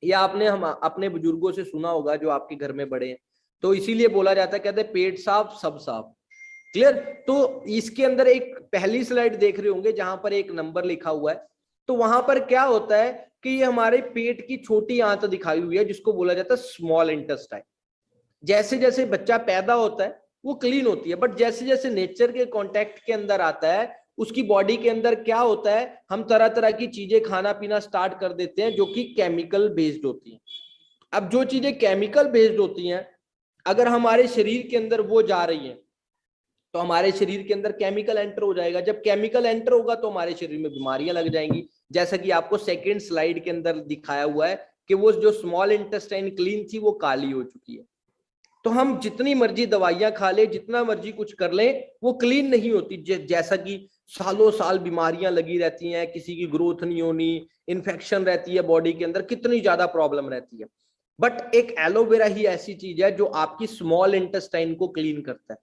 या आपने हम अपने बुजुर्गों से सुना होगा जो आपके घर में बड़े हैं, तो इसीलिए बोला जाता है, कहते हैं पेट साफ सब साफ। क्लियर? तो इसके अंदर एक पहली स्लाइड देख रहे होंगे जहां पर एक नंबर लिखा हुआ है, तो वहां पर क्या होता है कि ये हमारे पेट की छोटी आंत दिखाई हुई है जिसको बोला जाता है स्मॉल इंटेस्टाइन। जैसे जैसे बच्चा पैदा होता है वो क्लीन होती है, बट जैसे जैसे नेचर के कांटेक्ट के अंदर आता है उसकी बॉडी के अंदर क्या होता है, हम तरह तरह की चीजें खाना पीना स्टार्ट कर देते हैं जो कि केमिकल बेस्ड होती हैं। अब जो चीजें केमिकल बेस्ड होती हैं अगर हमारे शरीर के अंदर वो जा रही हैं तो हमारे शरीर के अंदर केमिकल एंटर हो जाएगा। जब केमिकल एंटर होगा तो हमारे शरीर में बीमारियां लग जाएंगी, जैसा कि आपको सेकंड स्लाइड के अंदर दिखाया हुआ है कि वो जो स्मॉल इंटेस्टाइन क्लीन थी वो काली हो चुकी है। तो हम जितनी मर्जी दवाइयां खा ले, जितना मर्जी कुछ कर ले, वो क्लीन नहीं होती। जैसा कि सालों साल बीमारियां लगी रहती हैं, किसी की ग्रोथ नहीं होनी, इन्फेक्शन रहती है बॉडी के अंदर, कितनी ज्यादा प्रॉब्लम रहती है। बट एक एलोवेरा ही ऐसी चीज है जो आपकी स्मॉल इंटेस्टाइन को क्लीन करता है।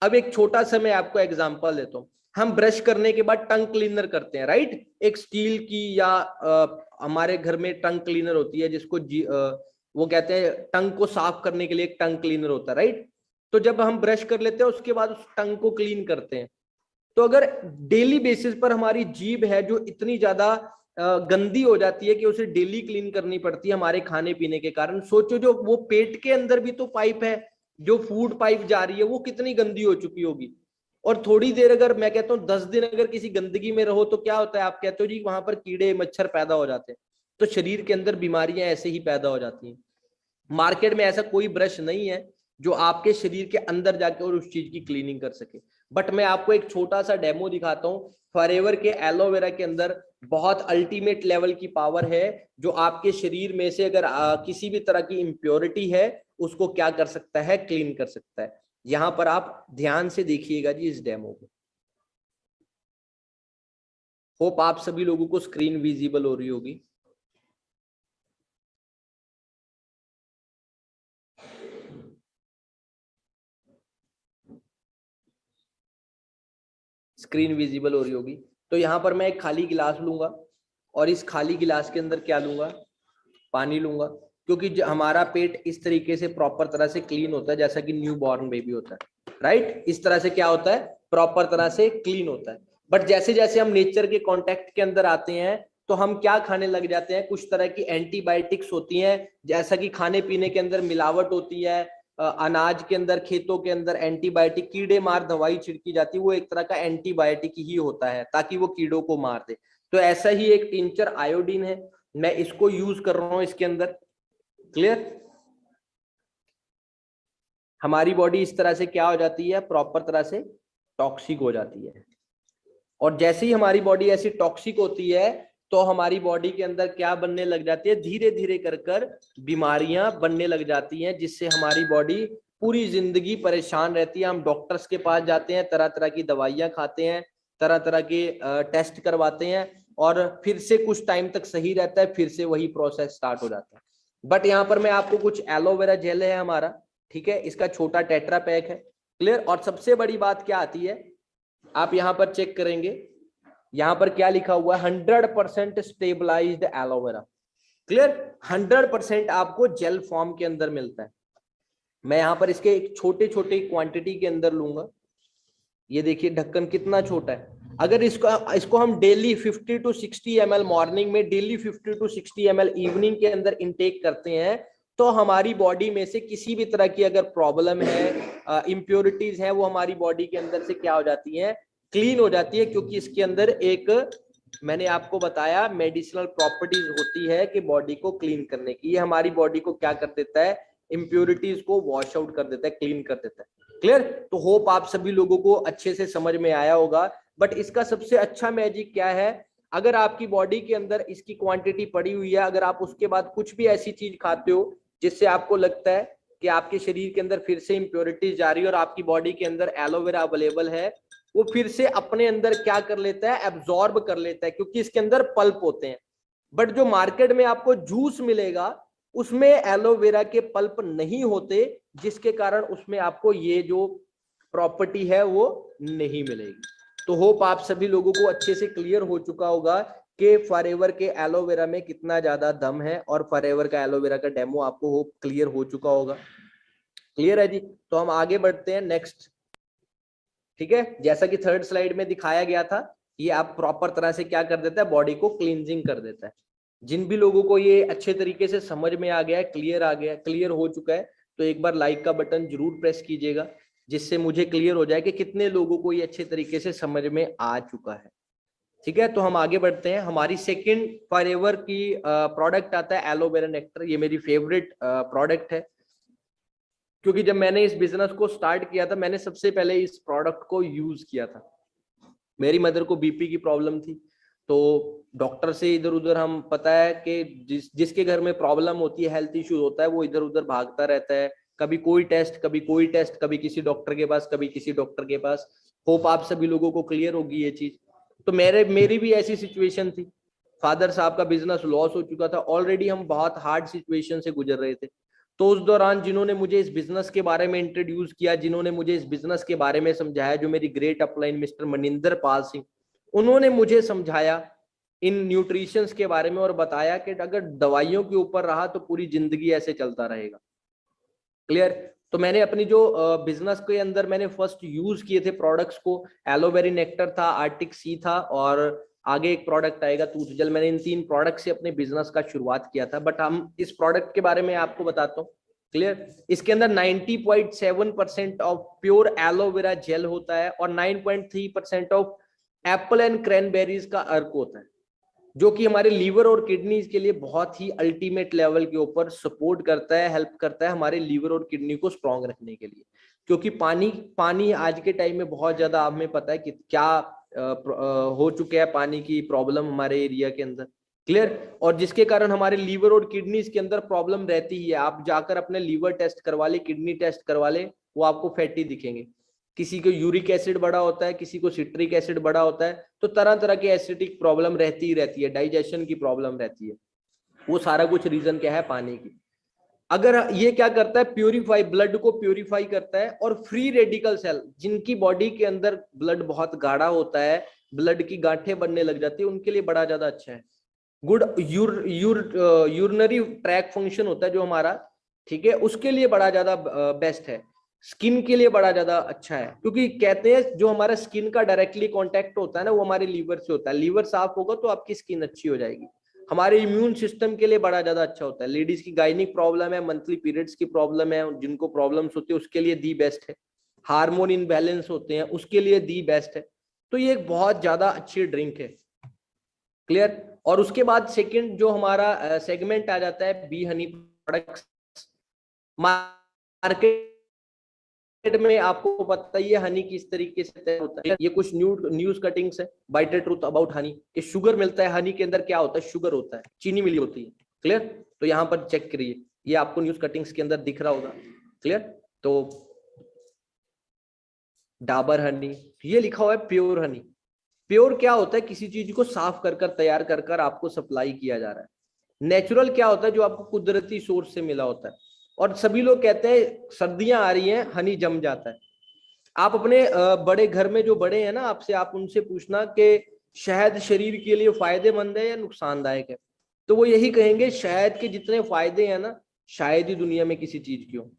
अब एक छोटा सा मैं आपको एग्जांपल देता हूँ। हम ब्रश करने के बाद टंग क्लीनर करते हैं, राइट? एक स्टील की या हमारे घर में टंग क्लीनर होती है जिसको वो कहते हैं टंग को साफ करने के लिए एक टंग क्लीनर होता है, राइट? तो जब हम ब्रश कर लेते हैं उसके बाद उस टंग को क्लीन करते हैं, तो अगर डेली बेसिस पर हमारी जीभ है जो इतनी ज्यादा गंदी हो जाती है कि उसे डेली क्लीन करनी पड़ती है हमारे खाने पीने के कारण, सोचो जो वो पेट के अंदर भी तो पाइप है, जो फूड पाइप जा रही है वो कितनी गंदी हो चुकी होगी। और थोड़ी देर अगर मैं कहता हूँ 10 दिन अगर किसी गंदगी में रहो तो क्या होता है, आप कहते हो जी वहां पर कीड़े मच्छर पैदा हो जाते हैं, तो शरीर के अंदर बीमारियां ऐसे ही पैदा हो जाती हैं। मार्केट में ऐसा कोई ब्रश नहीं है जो आपके शरीर के अंदर जाके और उस चीज की क्लीनिंग कर सके। बट मैं आपको एक छोटा सा डेमो दिखाता हूँ। फॉरएवर के एलोवेरा के अंदर बहुत अल्टीमेट लेवल की पावर है जो आपके शरीर में से अगर किसी भी तरह की इम्प्योरिटी है उसको क्या कर सकता है, क्लीन कर सकता है। यहां पर आप ध्यान से देखिएगा जी इस डेमो को। होप आप सभी लोगों को स्क्रीन विजिबल हो रही होगी। स्क्रीन विजिबल हो रही होगी। तो यहाँ पर मैं एक खाली गिलास लूंगा और इस खाली गिलास के अंदर क्या लूंगा, पानी लूंगा, क्योंकि हमारा पेट इस तरीके से प्रॉपर तरह से क्लीन होता है जैसा कि न्यू बॉर्न बेबी होता है, राइट? इस तरह से क्या होता है, प्रॉपर तरह से क्लीन होता है। बट जैसे जैसे हम नेचर के कांटेक्ट के अंदर आते हैं तो हम क्या खाने लग जाते हैं, कुछ तरह की एंटीबायोटिक्स होती हैं, जैसा कि खाने पीने के अंदर मिलावट होती है, अनाज के अंदर, खेतों के अंदर एंटीबायोटिक, कीड़े मार दवाई छिड़की जाती है, वो एक तरह का एंटीबायोटिक ही होता है ताकि वो कीड़ों को मार दे। तो ऐसा ही एक टिंचर आयोडीन है, मैं इसको यूज कर रहा हूं इसके अंदर। क्लियर? हमारी बॉडी इस तरह से क्या हो जाती है, प्रॉपर तरह से टॉक्सिक हो जाती है। और जैसे ही हमारी बॉडी ऐसी टॉक्सिक होती है तो हमारी बॉडी के अंदर क्या बनने लग जाती है, धीरे धीरे कर बीमारियां बनने लग जाती हैं, जिससे हमारी बॉडी पूरी जिंदगी परेशान रहती है। हम डॉक्टर्स के पास जाते हैं, तरह तरह की दवाइयां खाते हैं, तरह तरह के टेस्ट करवाते हैं और फिर से कुछ टाइम तक सही रहता है, फिर से वही प्रोसेस स्टार्ट हो जाता है। बट यहाँ पर मैं आपको कुछ एलोवेरा जेल है हमारा, ठीक है, इसका छोटा टेट्रा पैक है। क्लियर? और सबसे बड़ी बात क्या आती है, आप यहाँ पर चेक करेंगे, यहाँ पर क्या लिखा हुआ है, 100% स्टेबलाइज्ड एलोवेरा। क्लियर? 100% आपको जेल फॉर्म के अंदर मिलता है। मैं यहाँ पर इसके एक छोटे छोटे क्वांटिटी के अंदर लूंगा। ये देखिए ढक्कन कितना छोटा है। अगर इसको हम डेली 50 to 60 ml मॉर्निंग में, डेली 50 to 60 ml इवनिंग के अंदर इनटेक करते हैं तो हमारी बॉडी में से किसी भी तरह की अगर प्रॉब्लम है, इम्प्योरिटीज है, वो हमारी बॉडी के अंदर से क्या हो जाती है, क्लीन हो जाती है, क्योंकि इसके अंदर एक मैंने आपको बताया मेडिसिनल प्रॉपर्टीज होती है कि बॉडी को क्लीन करने की। ये हमारी बॉडी को क्या कर देता है, इम्प्योरिटीज को वॉश आउट कर देता है, क्लीन कर देता है। क्लियर? तो होप आप सभी लोगों को अच्छे से समझ में आया होगा। बट इसका सबसे अच्छा मैजिक क्या है, अगर आपकी बॉडी के अंदर इसकी क्वांटिटी पड़ी हुई है, अगर आप उसके बाद कुछ भी ऐसी चीज खाते हो जिससे आपको लगता है कि आपके शरीर के अंदर फिर से इम्प्योरिटीज जा रही है और आपकी बॉडी के अंदर एलोवेरा अवेलेबल है, वो फिर से अपने अंदर क्या कर लेता है, एब्जॉर्ब कर लेता है, क्योंकि इसके अंदर पल्प होते हैं। बट जो मार्केट में आपको जूस मिलेगा उसमें एलोवेरा के पल्प नहीं होते, जिसके कारण उसमें आपको ये जो प्रॉपर्टी है वो नहीं मिलेगी। तो होप आप सभी लोगों को अच्छे से क्लियर हो चुका होगा कि फॉरएवर के एलोवेरा में कितना ज्यादा दम है, और फॉरएवर का एलोवेरा का डेमो आपको होप क्लियर हो चुका होगा। क्लियर है जी? तो हम आगे बढ़ते हैं नेक्स्ट। ठीक है, जैसा कि थर्ड स्लाइड में दिखाया गया था, ये आप प्रॉपर तरह से क्या कर देता है, बॉडी को क्लींजिंग कर देता है। जिन भी लोगों को ये अच्छे तरीके से समझ में आ गया है, क्लियर आ गया, क्लियर हो चुका है, तो एक बार लाइक का बटन जरूर प्रेस कीजिएगा, जिससे मुझे क्लियर हो जाए कि कितने लोगों को ये अच्छे तरीके से समझ में आ चुका है। ठीक है, तो हम आगे बढ़ते हैं। हमारी सेकंड फॉरएवर की प्रोडक्ट आता है एलोवेरा नेक्टर। ये मेरी फेवरेट प्रोडक्ट है, क्योंकि जब मैंने इस बिजनेस को स्टार्ट किया था, मैंने सबसे पहले इस प्रोडक्ट को यूज किया था। मेरी मदर को बीपी की प्रॉब्लम थी, तो डॉक्टर से इधर उधर, हम पता है कि जिसके घर में प्रॉब्लम होती है, हेल्थ इश्यूज होता है, वो इधर उधर भागता रहता है, कभी कोई टेस्ट, कभी कोई टेस्ट, कभी किसी डॉक्टर के पास, कभी किसी डॉक्टर के पास। होप आप सभी लोगों को क्लियर होगी ये चीज। तो मेरी भी ऐसी सिचुएशन थी। फादर साहब का बिजनेस लॉस हो चुका था ऑलरेडी, हम बहुत हार्ड सिचुएशन से गुजर रहे थे। तो उस दौरान जिन्होंने मुझे इस बिजनेस के बारे में इंट्रोड्यूस किया, जिन्होंने मुझे इस बिजनेस के बारे में समझाया, जो मेरी great upline mister Maninder Pal Singh, उन्होंने मुझे समझाया इन न्यूट्रिशंस के बारे में और बताया कि अगर दवाइयों के ऊपर रहा तो पूरी जिंदगी ऐसे चलता रहेगा। क्लियर? तो मैंने अपनी जो बिजनेस के अंदर मैंने फर्स्ट यूज किए थे प्रोडक्ट्स को, एलोवेरी नेक्टर था, आर्टिक सी था, और आगे एक प्रोडक्ट आएगा तूत जल। मैंने इन 3 प्रोडक्ट से अपने बिजनेस का शुरुआत किया था। बट हम इस प्रोडक्ट के बारे में आपको बताता हूँ। क्लियर? इसके अंदर 90.7% ऑफ प्योर एलोवेरा जेल होता है और 9.3% ऑफ एप्पल एंड क्रैनबेरीज का अर्क होता है, जो कि हमारे लीवर और किडनीज के लिए बहुत ही अल्टीमेट लेवल के ऊपर सपोर्ट करता है, हेल्प करता है हमारे लीवर और किडनी को स्ट्रॉन्ग रखने के लिए। क्योंकि पानी आज के टाइम में बहुत ज्यादा, हमें पता है कि क्या हो चुके हैं पानी की प्रॉब्लम हमारे एरिया के अंदर। क्लियर? और जिसके कारण हमारे लीवर और किडनीज के अंदर प्रॉब्लम रहती ही है। आप जाकर अपने लीवर टेस्ट करवा ले, किडनी टेस्ट करवा ले, वो आपको फैटी दिखेंगे। किसी को यूरिक एसिड बढ़ा होता है, किसी को सिट्रिक एसिड बढ़ा होता है, तो तरह तरह की एसिडिक प्रॉब्लम रहती ही रहती है, डाइजेशन की प्रॉब्लम रहती है। वो सारा कुछ रीजन क्या है, पानी की। अगर ये क्या करता है, प्यूरिफाई, ब्लड को प्यूरिफाई करता है, और फ्री रेडिकल सेल, जिनकी बॉडी के अंदर ब्लड बहुत गाढ़ा होता है, ब्लड की गांठें बनने लग जाती है, उनके लिए बड़ा ज्यादा अच्छा है। गुड यूरिनरी ट्रैक फंक्शन होता है जो हमारा, ठीक है, उसके लिए बड़ा ज्यादा बेस्ट है। स्किन के लिए बड़ा ज्यादा अच्छा है, क्योंकि कहते हैं जो हमारा स्किन का डायरेक्टली कांटेक्ट होता है ना, वो हमारे लीवर से होता है। लीवर साफ होगा तो आपकी स्किन अच्छी हो जाएगी। हमारे इम्यून सिस्टम के लिए बड़ा ज्यादा अच्छा होता है। लेडीज की गायनिक प्रॉब्लम है, मंथली पीरियड्स की प्रॉब्लम है, जिनको प्रॉब्लम्स होती है उसके लिए दी बेस्ट है। हार्मोन इनबैलेंस होते हैं उसके लिए दी बेस्ट है। तो ये एक बहुत ज्यादा अच्छी ड्रिंक है। क्लियर? और उसके बाद सेकंड जो हमारा सेगमेंट आ जाता है, बी हनी प्रोडक्ट्स। मार्केट में आपको पता ही है हनी किस तरीके से तैयार होता है। ये कुछ न्यूज कटिंग्स है, बाइटर ट्रूथ अबाउट हनी। ये शुगर मिलता है, हनी के अंदर क्या होता है, शुगर होता है, चीनी मिली होती है। क्लियर? तो यहाँ पर चेक करिए, ये आपको न्यूज कटिंग्स के अंदर दिख रहा होगा। क्लियर? तो डाबर हनी, ये लिखा हुआ है प्योर हनी। प्योर क्या होता है, किसी चीज को साफ कर कर तैयार कर कर आपको सप्लाई किया जा रहा है। नेचुरल क्या होता है, जो आपको कुदरती सोर्स से मिला होता है। और सभी लोग कहते हैं सर्दियां आ रही हैं, हनी जम जाता है। आप अपने बड़े घर में जो बड़े हैं ना, आपसे आप उनसे पूछना कि शहद शरीर के लिए फायदेमंद है या नुकसानदायक है, तो वो यही कहेंगे शहद के जितने फायदे हैं ना, शायद ही दुनिया में किसी चीज की हो।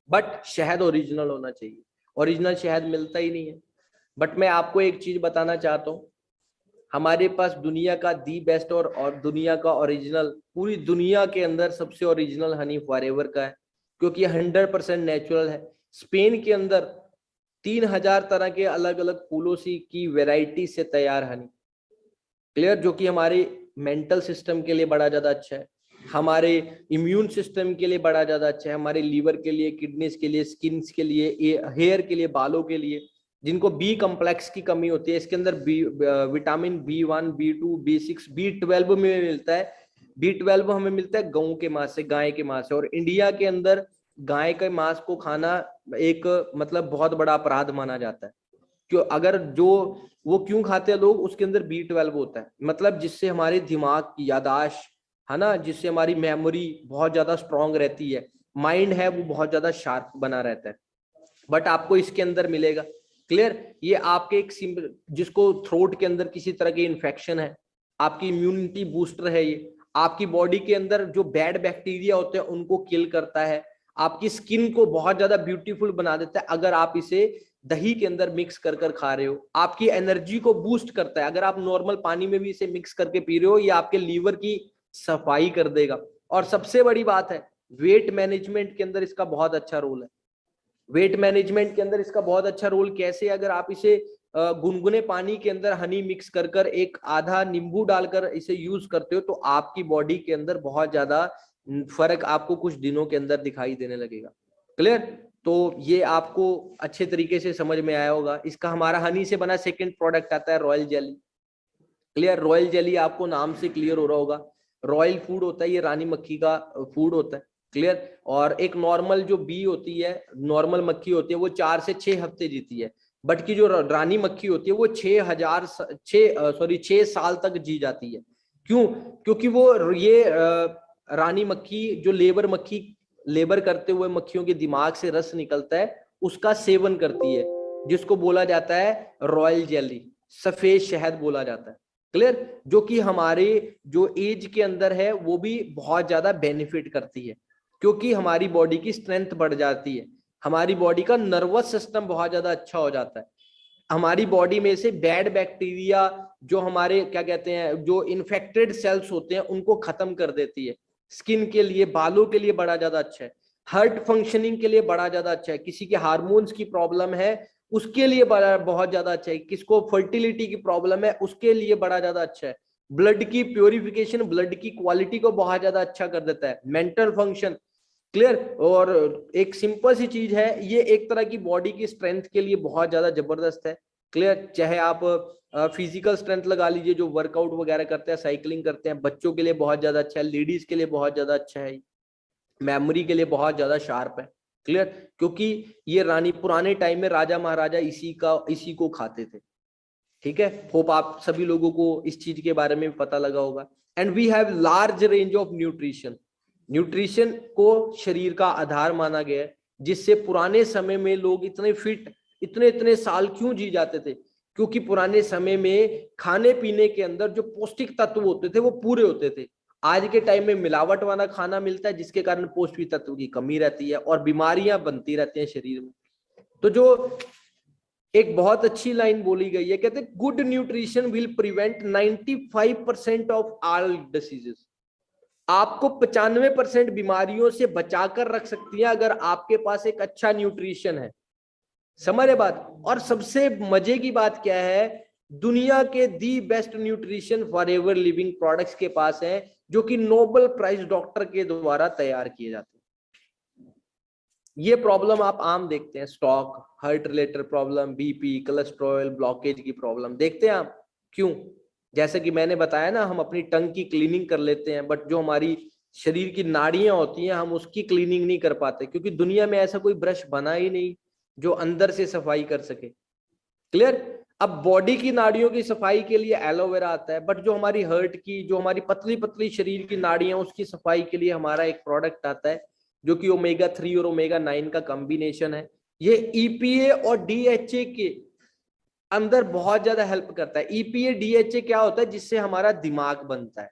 बट शहद ओरिजिनल होना चाहिए, ओरिजिनल शहद मिलता ही नहीं है। बट मैं आपको एक चीज बताना चाहता हूँ, हमारे पास दुनिया का दी बेस्ट और दुनिया का ओरिजिनल, पूरी दुनिया के अंदर सबसे ओरिजिनल हनी फॉरएवर का है, क्योंकि ये 100% नेचुरल है। स्पेन के अंदर 3000 तरह के अलग अलग फूलों सी की वैरायटी से तैयार हनी, क्लियर, जो कि हमारे मेंटल सिस्टम के लिए बड़ा ज्यादा अच्छा है, हमारे इम्यून सिस्टम के लिए बड़ा ज्यादा अच्छा है, हमारे लीवर के लिए, किडनीज के लिए, स्किन के लिए, हेयर के लिए, बालों के लिए, जिनको बी कॉम्प्लेक्स की कमी होती है। इसके अंदर vitamin B1, B2, B6, B12 में मिलता है। B12 हमें मिलता है गऊ के मांस से, गाय के मांस से। और इंडिया के अंदर गाय के मांस को खाना एक मतलब बहुत बड़ा अपराध माना जाता है। क्यों? अगर जो वो क्यों खाते हैं लोग, उसके अंदर B12 होता है, मतलब जिससे हमारे दिमाग की यादाश्त है ना, जिससे हमारी मेमोरी बहुत ज्यादा स्ट्रांग रहती है, माइंड है वो बहुत ज्यादा शार्प बना रहता है। बट आपको इसके अंदर मिलेगा। क्लियर, ये आपके एक जिसको थ्रोट के अंदर किसी तरह की इन्फेक्शन है, आपकी इम्यूनिटी बूस्टर है, ये आपकी बॉडी के अंदर जो बैड बैक्टीरिया होते हैं उनको किल करता है, आपकी स्किन को बहुत ज्यादा ब्यूटीफुल बना देता है अगर आप इसे दही के अंदर मिक्स कर कर खा रहे हो। आपकी एनर्जी को बूस्ट करता है, अगर आप नॉर्मल पानी में भी इसे मिक्स करके पी रहे हो, ये आपके लीवर की सफाई कर देगा। और सबसे बड़ी बात है, वेट मैनेजमेंट के अंदर इसका बहुत अच्छा रोल है। वेट मैनेजमेंट के अंदर इसका बहुत अच्छा रोल कैसे? अगर आप इसे गुनगुने पानी के अंदर हनी मिक्स कर कर एक आधा नींबू डालकर इसे यूज करते हो, तो आपकी बॉडी के अंदर बहुत ज्यादा फर्क आपको कुछ दिनों के अंदर दिखाई देने लगेगा। क्लियर, तो ये आपको अच्छे तरीके से समझ में आया होगा। इसका हमारा हनी से बना सेकंड प्रोडक्ट आता है royal jelly. Clear, royal jelly आपको नाम से क्लियर हो रहा होगा, रॉयल फूड होता है, ये रानी मक्खी का फूड होता है। क्लियर, और एक नॉर्मल जो बी होती है, नॉर्मल मक्खी होती है, वो 4 से 6 हफ्ते जीती है। बट की जो रानी मक्खी होती है वो 6 साल तक जी जाती है। क्यों? क्योंकि वो ये रानी मक्खी जो लेबर करते हुए मक्खियों के दिमाग से रस निकलता है, उसका सेवन करती है, जिसको बोला जाता है रॉयल जेली, सफेद शहद बोला जाता है। क्लियर, जो कि हमारे जो एज के अंदर है वो भी बहुत ज्यादा बेनिफिट करती है, क्योंकि हमारी बॉडी की स्ट्रेंथ बढ़ जाती है, हमारी बॉडी का नर्वस सिस्टम बहुत ज्यादा अच्छा हो जाता है, हमारी बॉडी में से बैड बैक्टीरिया जो हमारे क्या कहते हैं, जो इन्फेक्टेड सेल्स होते हैं उनको खत्म कर देती है। स्किन के लिए, बालों के लिए बड़ा ज्यादा अच्छा है, हार्ट फंक्शनिंग के लिए बड़ा ज्यादा अच्छा है, किसी के हार्मोन्स की प्रॉब्लम है उसके लिए बड़ा बहुत ज्यादा अच्छा है, किसको फर्टिलिटी की प्रॉब्लम है उसके लिए बड़ा ज्यादा अच्छा है, ब्लड की प्योरिफिकेशन, ब्लड की क्वालिटी को बहुत ज्यादा अच्छा कर देता है, मेंटल फंक्शन। क्लियर, और एक सिंपल सी चीज है, ये एक तरह की बॉडी की स्ट्रेंथ के लिए बहुत ज्यादा जबरदस्त है। क्लियर, चाहे आप फिजिकल स्ट्रेंथ लगा लीजिए, जो वर्कआउट वगैरह करते हैं, साइकिलिंग करते हैं, बच्चों के लिए बहुत ज्यादा अच्छा है, लेडीज के लिए बहुत ज्यादा अच्छा है, मेमोरी के लिए बहुत ज्यादा शार्प है। क्लियर, क्योंकि ये रानी पुराने टाइम में राजा महाराजा इसी को खाते थे। ठीक है, होप आप सभी लोगों को इस चीज के बारे में पता लगा होगा। And we have large range of nutrition. Nutrition को शरीर का आधार माना गया है, जिससे पुराने समय में लोग इतने फिट, इतने इतने साल क्यों जी जाते थे? क्योंकि पुराने समय में खाने पीने के अंदर जो पौष्टिक तत्व होते थे वो पूरे होते थे। आज के टाइम में मिलावट वाला खाना मिलता है, जिसके कारण पौष्टिक तत्व की कमी रहती है और बीमारियां बनती रहती हैं शरीर में। तो जो एक बहुत अच्छी लाइन बोली गई है, कहते हैं good nutrition will prevent 95% of all diseases. आपको 95% बीमारियों से बचाकर रख सकती है अगर आपके पास एक अच्छा न्यूट्रिशन है। समझ रहे बात? और सबसे मजे की बात क्या है, दुनिया के the best nutrition for ever living products के पास है, जो कि नोबेल प्राइज डॉक्टर के द्वारा तैयार किए जाते हैं। ये प्रॉब्लम आप आम देखते हैं, stock, heart related problem, BP, cholesterol, blockage की प्रॉब्लम देखते हैं आप। क्यों? जैसे कि मैंने बताया ना, हम अपनी टंग की क्लीनिंग कर लेते हैं, बट जो हमारी शरीर की नाड़ियां होती हैं हम उसकी क्लीनिंग नहीं कर पाते, क्योंकि दुनिया में ऐसा कोई ब्रश बना ही नहीं जो अंदर से सफाई कर सके। क्लियर, अब बॉडी की नाड़ियों की सफाई के लिए एलोवेरा आता है, बट जो हमारी हार्ट की, जो हमारी पतली पतली शरीर की नाड़ियां, उसकी सफाई के लिए हमारा एक प्रोडक्ट आता है जो कि ओमेगा 3 और ओमेगा 9 का कॉम्बिनेशन है। ये ईपीए और डीएचए के अंदर बहुत ज्यादा हेल्प करता है। ईपीए डीएचए क्या होता है? जिससे हमारा दिमाग बनता है।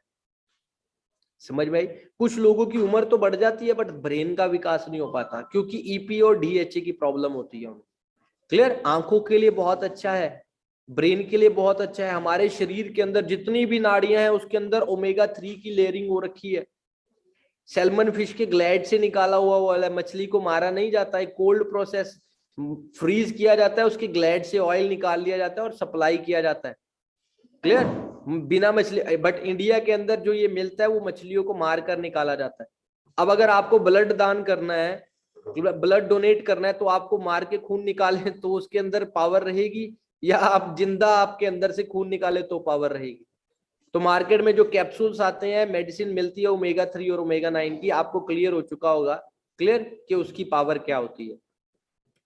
समझ में आई? कुछ लोगों की उम्र तो बढ़ जाती है बट ब्रेन का विकास नहीं हो पाता, क्योंकि ईपीए और डीएचए की प्रॉब्लम होती है उन्हें। क्लियर, आंखों के लिए बहुत अच्छा है, ब्रेन के लिए बहुत अच्छा है। हमारे शरीर के अंदर जितनी भी नाड़ियां हैं उसके अंदर ओमेगा 3 की लेयरिंग हो रखी है। सैल्मन फिश के ग्लैड से निकाला हुआ वाला मछली को मारा नहीं जाता है, कोल्ड प्रोसेस फ्रीज किया जाता है, उसके ग्लैड से ऑयल निकाल लिया जाता है और सप्लाई किया जाता है। क्लियर, बिना मछली, बट इंडिया के अंदर जो ये मिलता है वो मछलियों को मार कर निकाला जाता है। अब अगर आपको ब्लड दान करना है, ब्लड डोनेट करना है, तो आपको मार के खून निकाले तो उसके अंदर पावर रहेगी, या आप जिंदा आपके अंदर से खून निकाले तो पावर रहेगी। तो मार्केट में जो कैप्सूल्स आते हैं, मेडिसिन मिलती है ओमेगा 3 और ओमेगा 9 की, आपको क्लियर हो चुका होगा, क्लियर, कि उसकी पावर क्या होती है,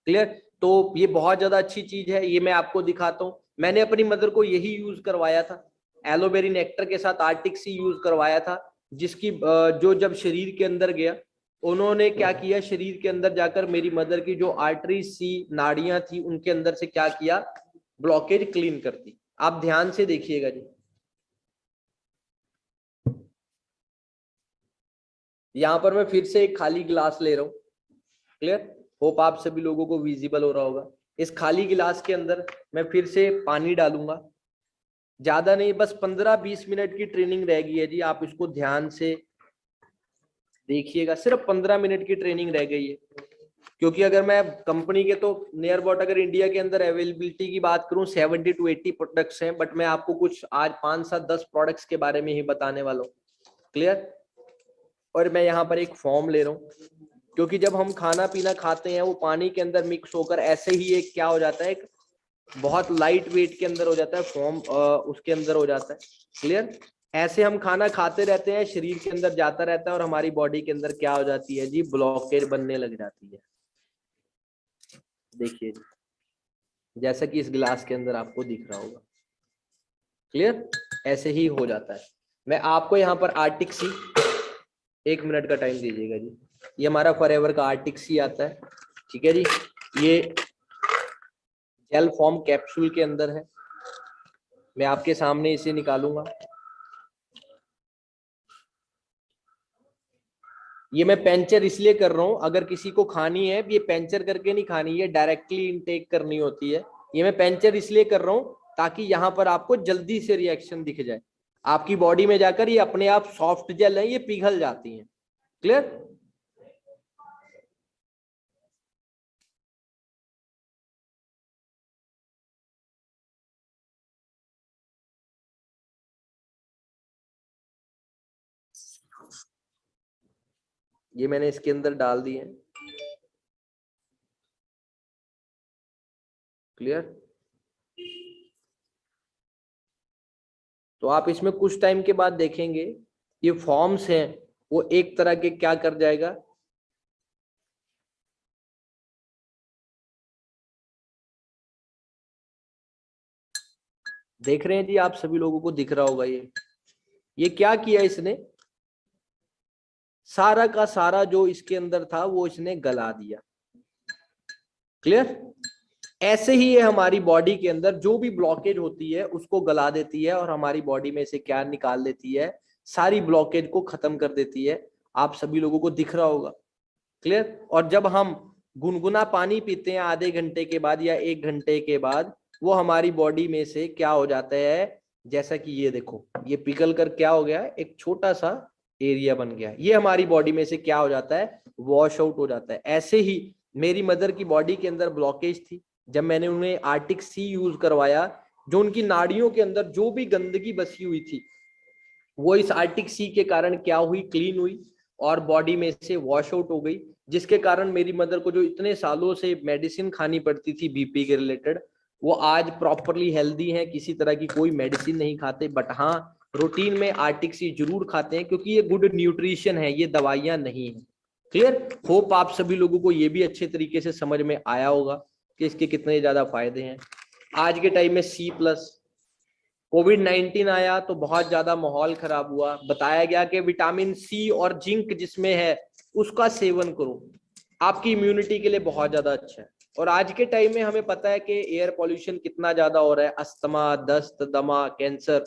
क्लियर। तो ये बहुत ज्यादा अच्छी चीज है, ये मैं आपको दिखाता हूँ। मैंने अपनी मदर को यही यूज करवाया था, एलोवेरी नेक्टर के साथ आर्टिक सी यूज करवाया था, जिसकी जो जब शरीर के अंदर गया, उन्होंने क्या किया, शरीर के अंदर जाकर मेरी मदर की जो आर्टरी सी नाड़ियां थी उनके अंदर से क्या किया, ब्लॉकेज क्लीन कर दी। आप ध्यान से देखिएगा जी, यहां पर मैं फिर से एक खाली गिलास ले रहा हूं, क्लियर, होप आप सभी लोगों को विजिबल हो रहा होगा। इस खाली गिलास के अंदर मैं फिर से पानी डालूंगा, ज्यादा नहीं, बस 15-20 मिनट की ट्रेनिंग रह गई है जी, आप इसको ध्यान से देखिएगा, सिर्फ 15 मिनट की ट्रेनिंग रह गई है। क्योंकि अगर मैं कंपनी के तो नियर अबाउट अगर इंडिया के अंदर अवेलेबिलिटी की बात करूं 70 to 80 प्रोडक्ट्स हैं, बट मैं आपको कुछ आज 5-7-10 प्रोडक्ट्स के बारे में ही बताने वाला हूँ, क्लियर। और मैं यहाँ पर एक फॉर्म ले रहा हूँ, क्योंकि जब हम खाना पीना खाते हैं वो पानी के अंदर मिक्स होकर ऐसे ही एक क्या हो जाता है, एक बहुत लाइट वेट के अंदर हो जाता है, फॉर्म उसके अंदर हो जाता है, क्लियर। ऐसे हम खाना खाते रहते हैं, शरीर के अंदर जाता रहता है और हमारी बॉडी के अंदर क्या हो जाती है जी, ब्लॉकेज बनने लग जाती है। देखिए जी, जैसा कि इस गिलास के अंदर आपको दिख रहा होगा, क्लियर, ऐसे ही हो जाता है। मैं आपको यहाँ पर आर्टिक सी, 1 मिनट का टाइम दीजिएगा जी, ये हमारा फॉरएवर का आर्टिक सी आता है, ठीक है जी। ये जेल फॉर्म कैप्सूल के अंदर है, मैं आपके सामने इसे निकालूंगा। ये मैं पेंचर इसलिए कर रहा हूं, अगर किसी को खानी है, ये पेंचर करके नहीं खानी है, डायरेक्टली इनटेक करनी होती है। ये मैं पेंचर इसलिए कर रहा हूं ताकि यहां पर आपको जल्दी से रिएक्शन दिख जाए, आपकी बॉडी में जाकर ये अपने आप सॉफ्ट जेल है, ये पिघल जाती है, क्लियर। ये मैंने इसके अंदर डाल दी है, क्लियर। तो आप इसमें कुछ टाइम के बाद देखेंगे ये फॉर्म्स हैं वो एक तरह के क्या कर जाएगा, देख रहे हैं जी, आप सभी लोगों को दिख रहा होगा। ये क्या किया इसने, सारा का सारा जो इसके अंदर था वो इसने गला दिया, क्लियर। ऐसे ही ये हमारी बॉडी के अंदर जो भी ब्लॉकेज होती है उसको गला देती है और हमारी बॉडी में से क्या निकाल देती है, सारी ब्लॉकेज को खत्म कर देती है। आप सभी लोगों को दिख रहा होगा, क्लियर। और जब हम गुनगुना पानी पीते हैं आधे घंटे के बाद या 1 घंटे के बाद, वो हमारी बॉडी में से क्या हो जाता है, जैसा कि ये देखो, ये पिघल कर क्या हो गया, एक छोटा सा एरिया बन गया, ये हमारी बॉडी में से क्या हो जाता है, वॉश आउट हो जाता है। ऐसे ही मेरी मदर की बॉडी के अंदर ब्लॉकेज थी, जब मैंने उन्हें आर्टिक सी यूज करवाया, जो उनकी नाड़ियों के अंदर जो भी गंदगी बसी हुई थी वो इस आर्टिक सी के कारण क्या हुई, क्लीन हुई और बॉडी में से वॉश आउट हो गई, जिसके कारण मेरी मदर को जो इतने सालों से मेडिसिन खानी पड़ती थी बीपी के रिलेटेड, वो आज प्रॉपरली हेल्दी हैं, किसी तरह की कोई मेडिसिन नहीं खाते। बट हाँ, रूटीन में आर्टिक सी जरूर खाते हैं, क्योंकि ये गुड न्यूट्रिशन है, ये दवाइयां नहीं है, क्लियर। होप आप सभी लोगों को ये भी अच्छे तरीके से समझ में आया होगा कि इसके कितने ज्यादा फायदे हैं। आज के टाइम में C+, कोविड-19 आया तो बहुत ज्यादा माहौल खराब हुआ, बताया गया कि विटामिन C और जिंक जिसमें है उसका सेवन करो, आपकी इम्यूनिटी के लिए बहुत ज्यादा अच्छा है। और आज के टाइम में हमें पता है कि एयर पॉल्यूशन कितना ज्यादा हो रहा है, अस्थमा, दस्त, दमा, कैंसर,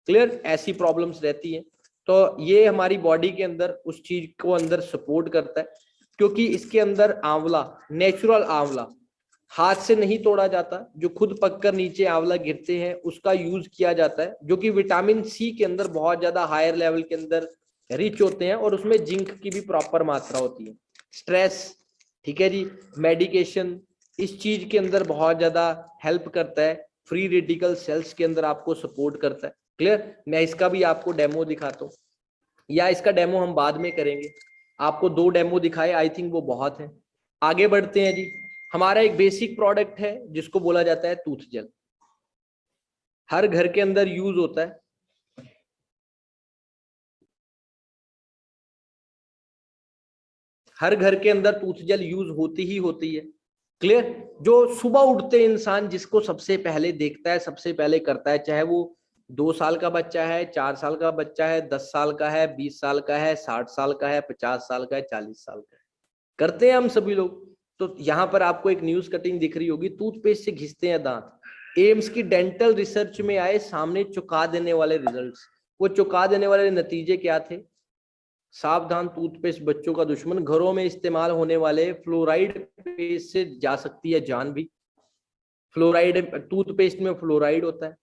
क्लियर, ऐसी प्रॉब्लम्स रहती हैं। तो ये हमारी बॉडी के अंदर उस चीज को अंदर सपोर्ट करता है, क्योंकि इसके अंदर आंवला, नेचुरल आंवला, हाथ से नहीं तोड़ा जाता, जो खुद पककर नीचे आंवला गिरते हैं उसका यूज किया जाता है, जो कि विटामिन C के अंदर बहुत ज्यादा हायर लेवल के अंदर रिच होते हैं और उसमें जिंक की भी प्रॉपर मात्रा होती है। स्ट्रेस, ठीक है जी, मेडिकेशन, इस चीज के अंदर बहुत ज्यादा हेल्प करता है, फ्री रेडिकल सेल्स के अंदर आपको सपोर्ट करता है। क्लियर, मैं इसका भी आपको डेमो दिखाता हूँ, या इसका डेमो हम बाद में करेंगे। आपको 2 डेमो दिखाए, आई थिंक वो बहुत है। आगे बढ़ते हैं जी। हमारा एक बेसिक प्रोडक्ट है जिसको बोला जाता है टूथ जेल। हर घर के अंदर यूज होता है। हर घर के अंदर टूथ जेल यूज होती ही होती है। क्लियर, जो सुबह उठते इंसान जिसको सबसे पहले देखता है, सबसे पहले करता है, चाहे वो 2 साल का बच्चा है, 4 साल का बच्चा है, 10 साल का है, 20 साल का है, 60 साल का है, 50 साल का है, 40 साल का है, करते हैं हम सभी लोग। तो यहाँ पर आपको एक न्यूज कटिंग दिख रही होगी, टूथपेस्ट से घिसते हैं दांत। एम्स की डेंटल रिसर्च में आए सामने चौंका देने वाले रिजल्ट्स। वो चौंका देने वाले नतीजे क्या थे? सावधान, टूथपेस्ट बच्चों का दुश्मन। घरों में इस्तेमाल होने वाले फ्लोराइड पेस्ट से जा सकती है जान भी। फ्लोराइड, टूथपेस्ट में फ्लोराइड होता है,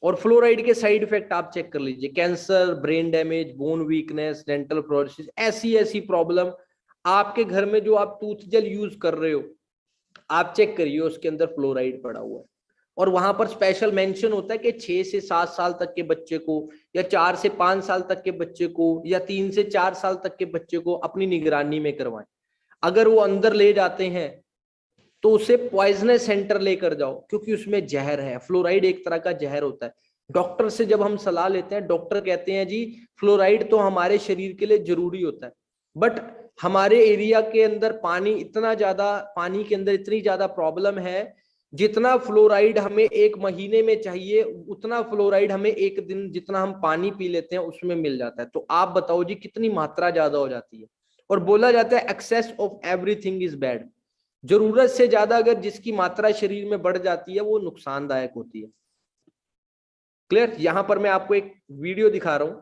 और फ्लोराइड के साइड इफेक्ट आप चेक कर लीजिए, cancer, brain damage, bone weakness, dental fluorosis, ऐसी ऐसी प्रॉब्लम। आपके घर में जो आप टूथ जेल यूज कर रहे हो, आप चेक करिए उसके अंदर फ्लोराइड पड़ा हुआ है। और वहां पर स्पेशल मेंशन होता है कि 6 से 7 साल तक के बच्चे को, या 4 से 5 साल तक के बच्चे को, या 3 से 4 साल तक के बच्चे को अपनी निगरानी में करवाएं। अगर वो अंदर ले जाते हैं तो उसे पॉइजनस सेंटर लेकर जाओ, क्योंकि उसमें जहर है। फ्लोराइड एक तरह का जहर होता है। डॉक्टर से जब हम सलाह लेते हैं, डॉक्टर कहते हैं जी फ्लोराइड तो हमारे शरीर के लिए जरूरी होता है, बट हमारे एरिया के अंदर पानी इतना ज्यादा, पानी के अंदर इतनी ज्यादा प्रॉब्लम है, जितना फ्लोराइड हमें एक महीने में चाहिए उतना फ्लोराइड हमें एक दिन जितना हम पानी पी लेते हैं उसमें मिल जाता है। तो आप बताओ जी कितनी मात्रा ज्यादा हो जाती है। और बोला जाता है excess of everything is bad. जरूरत से ज्यादा अगर जिसकी मात्रा शरीर में बढ़ जाती है वो नुकसानदायक होती है। क्लियर, यहां पर मैं आपको एक वीडियो दिखा रहा हूं।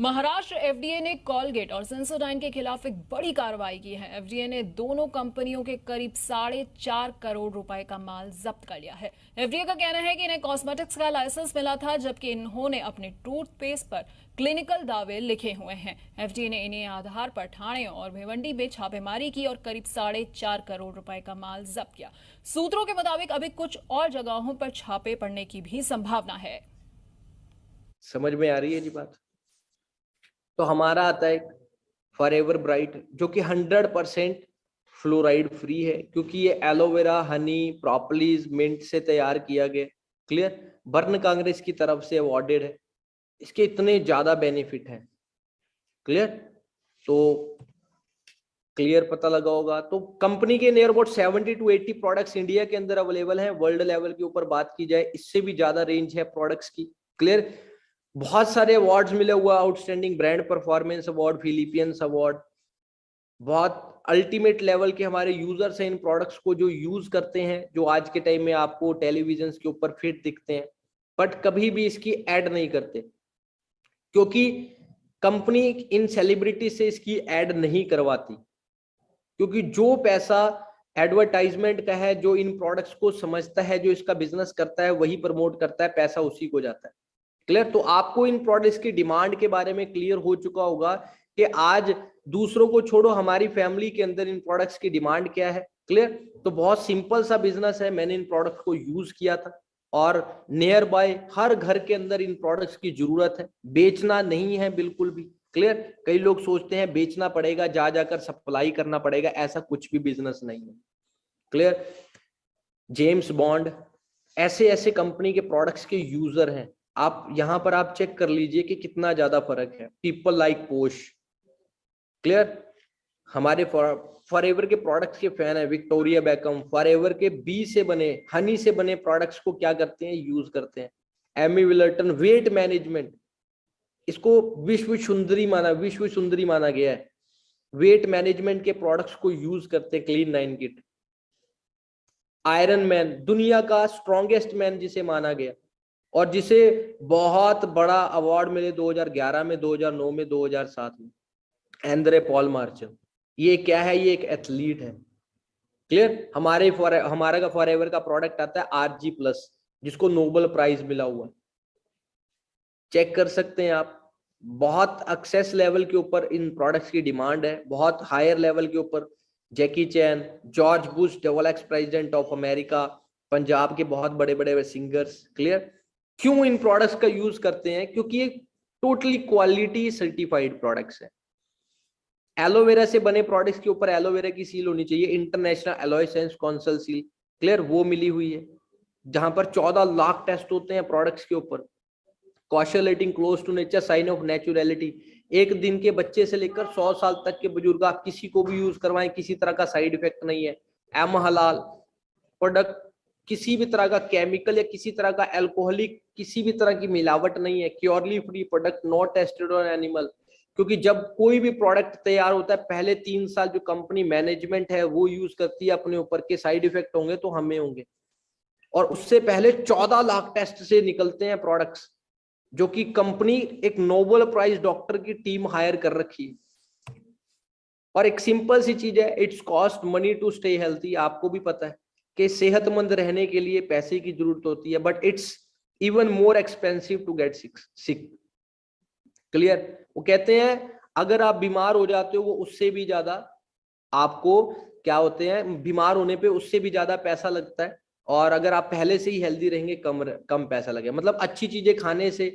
महाराष्ट्र एफडीए ने कॉलगेट और सेंसोडाइन के खिलाफ एक बड़ी कार्रवाई की है। एफडीए ने दोनों कंपनियों के करीब 4.5 करोड़ रुपए का माल जब्त कर लिया है। एफडीए का कहना है कि इन्हें कॉस्मेटिक्स का लाइसेंस मिला था, जबकि इन्होंने अपने टूथपेस्ट पर क्लिनिकल दावे लिखे हुए हैं। एफडीए ने इन्हें आधार पर ठाणे और भिवंडी में छापेमारी की और करीब 4.5 करोड़ रुपए का माल जब्त किया। सूत्रों के मुताबिक अभी कुछ और जगहों पर छापे पड़ने की भी संभावना है। समझ में आ रही है जी बात? तो हमारा आता है फॉरएवर ब्राइट, जो कि 100% फ्लोराइड फ्री है, क्योंकि ये एलोवेरा, हनी, प्रोपोलिस, मिंट से तैयार किया गया। क्लियर, बर्न कांग्रेस की तरफ से अवॉर्डेड है। इसके इतने ज्यादा बेनिफिट हैं। क्लियर, तो क्लियर पता लगा होगा। तो कंपनी के near about 70 to 80 products India के अंदर अवेलेबल हैं। वर्ल्ड लेवल के ऊपर बात की जाए, इससे भी ज्यादा रेंज है प्रोडक्ट्स की। क्लियर, बहुत सारे अवार्ड्स मिले हुआ, outstanding brand performance award, Philippians award. बहुत अल्टीमेट लेवल के हमारे यूजर्स हैं इन प्रोडक्ट्स को, जो यूज करते हैं, जो आज के टाइम में आपको टेलीविजन के ऊपर फिट दिखते हैं, बट कभी भी इसकी एड नहीं करते, क्योंकि कंपनी इन सेलिब्रिटी से इसकी एड नहीं करवाती। क्योंकि जो पैसा एडवर्टाइजमेंट का है, जो इन प्रोडक्ट्स को समझता है, जो इसका बिजनेस करता है, वही प्रमोट करता है, पैसा उसी को जाता है। क्लियर, तो आपको इन प्रोडक्ट्स की डिमांड के बारे में क्लियर हो चुका होगा कि आज दूसरों को छोड़ो, हमारी फैमिली के अंदर इन प्रोडक्ट्स की डिमांड क्या है। क्लियर, तो बहुत सिंपल सा बिजनेस है। मैंने इन प्रोडक्ट्स को यूज किया था और नियर बाय हर घर के अंदर इन प्रोडक्ट्स की जरूरत है, बेचना नहीं है बिल्कुल भी। क्लियर, कई लोग सोचते हैं बेचना पड़ेगा, जा जाकर सप्लाई करना पड़ेगा, ऐसा कुछ भी बिजनेस नहीं है। क्लियर, जेम्स बॉन्ड, ऐसे ऐसे कंपनी के प्रोडक्ट्स के यूजर हैं। आप यहां पर आप चेक कर लीजिए कि कितना ज्यादा फर्क है। पीपल लाइक पोश। क्लियर, हमारे फॉरएवर के प्रोडक्ट्स के फैन है। विक्टोरिया बेकम फॉरएवर के बी से बने, हनी से बने प्रोडक्ट्स को क्या करते हैं, यूज करते हैं। एमी विलर्टन वेट मैनेजमेंट, इसको विश्व सुंदरी माना गया है। वेट मैनेजमेंट के प्रोडक्ट्स को यूज करते हैं। Clean 9 kit. आयरन मैन, दुनिया का स्ट्रॉन्गेस्ट मैन जिसे माना गया, और जिसे बहुत बड़ा अवार्ड मिले 2011 में, 2009 में, 2007 में, एंड्रे पॉल मार्चल। ये क्या है? ये एक एथलीट है। क्लियर, हमारा का फॉरएवर का प्रोडक्ट आता है RG+, जिसको नोबेल प्राइज मिला हुआ। चेक कर सकते हैं आप। बहुत एक्सेस लेवल के ऊपर इन प्रोडक्ट्स की डिमांड है, बहुत हायर लेवल के ऊपर। Jackie Chan, George Bush, XX president of America, Punjab के बहुत बड़े बड़े सिंगर्स। क्लियर, क्यों इन प्रोडक्ट्स का यूज करते हैं? क्योंकि ये टोटली क्वालिटी सर्टिफाइड प्रोडक्ट्स है। एलोवेरा से बने प्रोडक्ट्स के ऊपर एलोवेरा की सील होनी चाहिए, international alloy sense council seal, clear, वो मिली हुई है, जहां पर 14 लाख टेस्ट होते हैं प्रोडक्ट्स के ऊपर। Kosher rating close to nature, sign of naturality. एक दिन के बच्चे से लेकर 100 साल तक के बुजुर्ग, आप किसी को भी यूज करवाएं, किसी तरह का साइड इफेक्ट नहीं है। एम हलाल प्रोडक्ट, किसी भी तरह का केमिकल या किसी तरह का अल्कोहलिक, किसी भी तरह की मिलावट नहीं है। Purely free product, not tested on animal. क्योंकि जब कोई भी प्रोडक्ट तैयार होता है, पहले 3 साल जो कंपनी मैनेजमेंट है वो यूज करती है अपने ऊपर के साइड इफेक्ट होंगे तो हमें होंगे, और उससे पहले 14 लाख टेस्ट से निकलते हैं प्रोडक्ट्स, जो कि कंपनी एक नोबेल प्राइज डॉक्टर की टीम हायर कर रखी है। और एक सिंपल सी चीज है, it's cost money to stay healthy. आपको भी पता है कि सेहतमंद रहने के लिए पैसे की जरूरत होती है, but it's even more expensive to get sick. Clear? वो कहते हैं अगर आप बीमार हो जाते हो वो उससे भी ज्यादा आपको क्या होते हैं, बीमार होने पे उससे भी ज्यादा पैसा लगता है, और अगर आप पहले से ही हेल्दी रहेंगे कम पैसा लगेगा। मतलब अच्छी चीजें खाने से,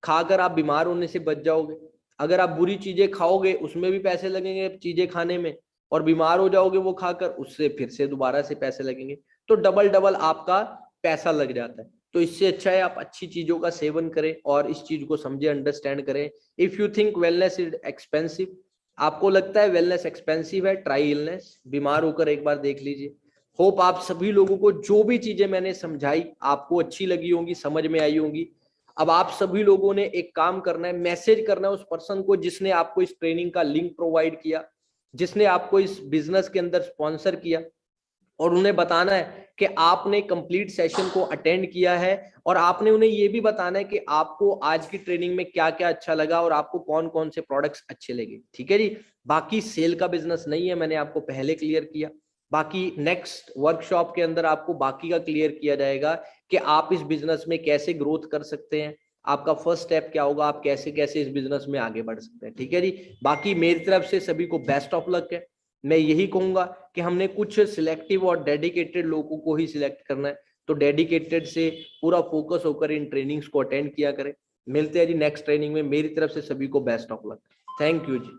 खाकर आप बीमार होने से बच जाओगे। अगर आप बुरी चीजें खाओगे उसमें भी पैसे लगेंगे चीजें खाने में, और बीमार हो जाओगे वो खाकर, उससे फिर से दोबारा से पैसे लगेंगे, तो डबल डबल आपका पैसा लग जाता है। तो इससे अच्छा है आप अच्छी चीजों का सेवन करें और इस चीज को समझे, अंडरस्टैंड करें। If you think wellness is expensive, आपको लगता है वेलनेस एक्सपेंसिव है, ट्राई इलनेस, बीमार होकर एक बार देख लीजिए। होप आप सभी लोगों को जो भी चीजें मैंने समझाई आपको अच्छी लगी होंगी, समझ में आई होंगी। अब आप सभी लोगों ने एक काम करना है, मैसेज करना है उस पर्सन को जिसने आपको इस ट्रेनिंग का लिंक प्रोवाइड किया, जिसने आपको इस बिजनेस के अंदर स्पॉन्सर किया, और उन्हें बताना है कि आपने कंप्लीट सेशन को अटेंड किया है, और आपने उन्हें यह भी बताना है कि आपको आज की ट्रेनिंग में क्या क्या अच्छा लगा और आपको कौन कौन से प्रोडक्ट्स अच्छे लगे। ठीक है जी? बाकी सेल का बिजनेस नहीं है, मैंने आपको पहले क्लियर किया। बाकी नेक्स्ट वर्कशॉप के अंदर आपको बाकी का क्लियर किया जाएगा कि आप इस बिजनेस में कैसे ग्रोथ कर सकते हैं, आपका फर्स्ट स्टेप क्या होगा, आप कैसे कैसे इस बिजनेस में आगे बढ़ सकते हैं। ठीक है जी? बाकी मेरी तरफ से सभी को बेस्ट ऑफ लक है। मैं यही कहूंगा कि हमने कुछ सिलेक्टिव और डेडिकेटेड लोगों को ही सिलेक्ट करना है, तो डेडिकेटेड से पूरा फोकस होकर इन ट्रेनिंग्स को अटेंड किया करें। मिलते हैं जी नेक्स्ट ट्रेनिंग में। मेरी तरफ से सभी को best of luck. Thank you ji.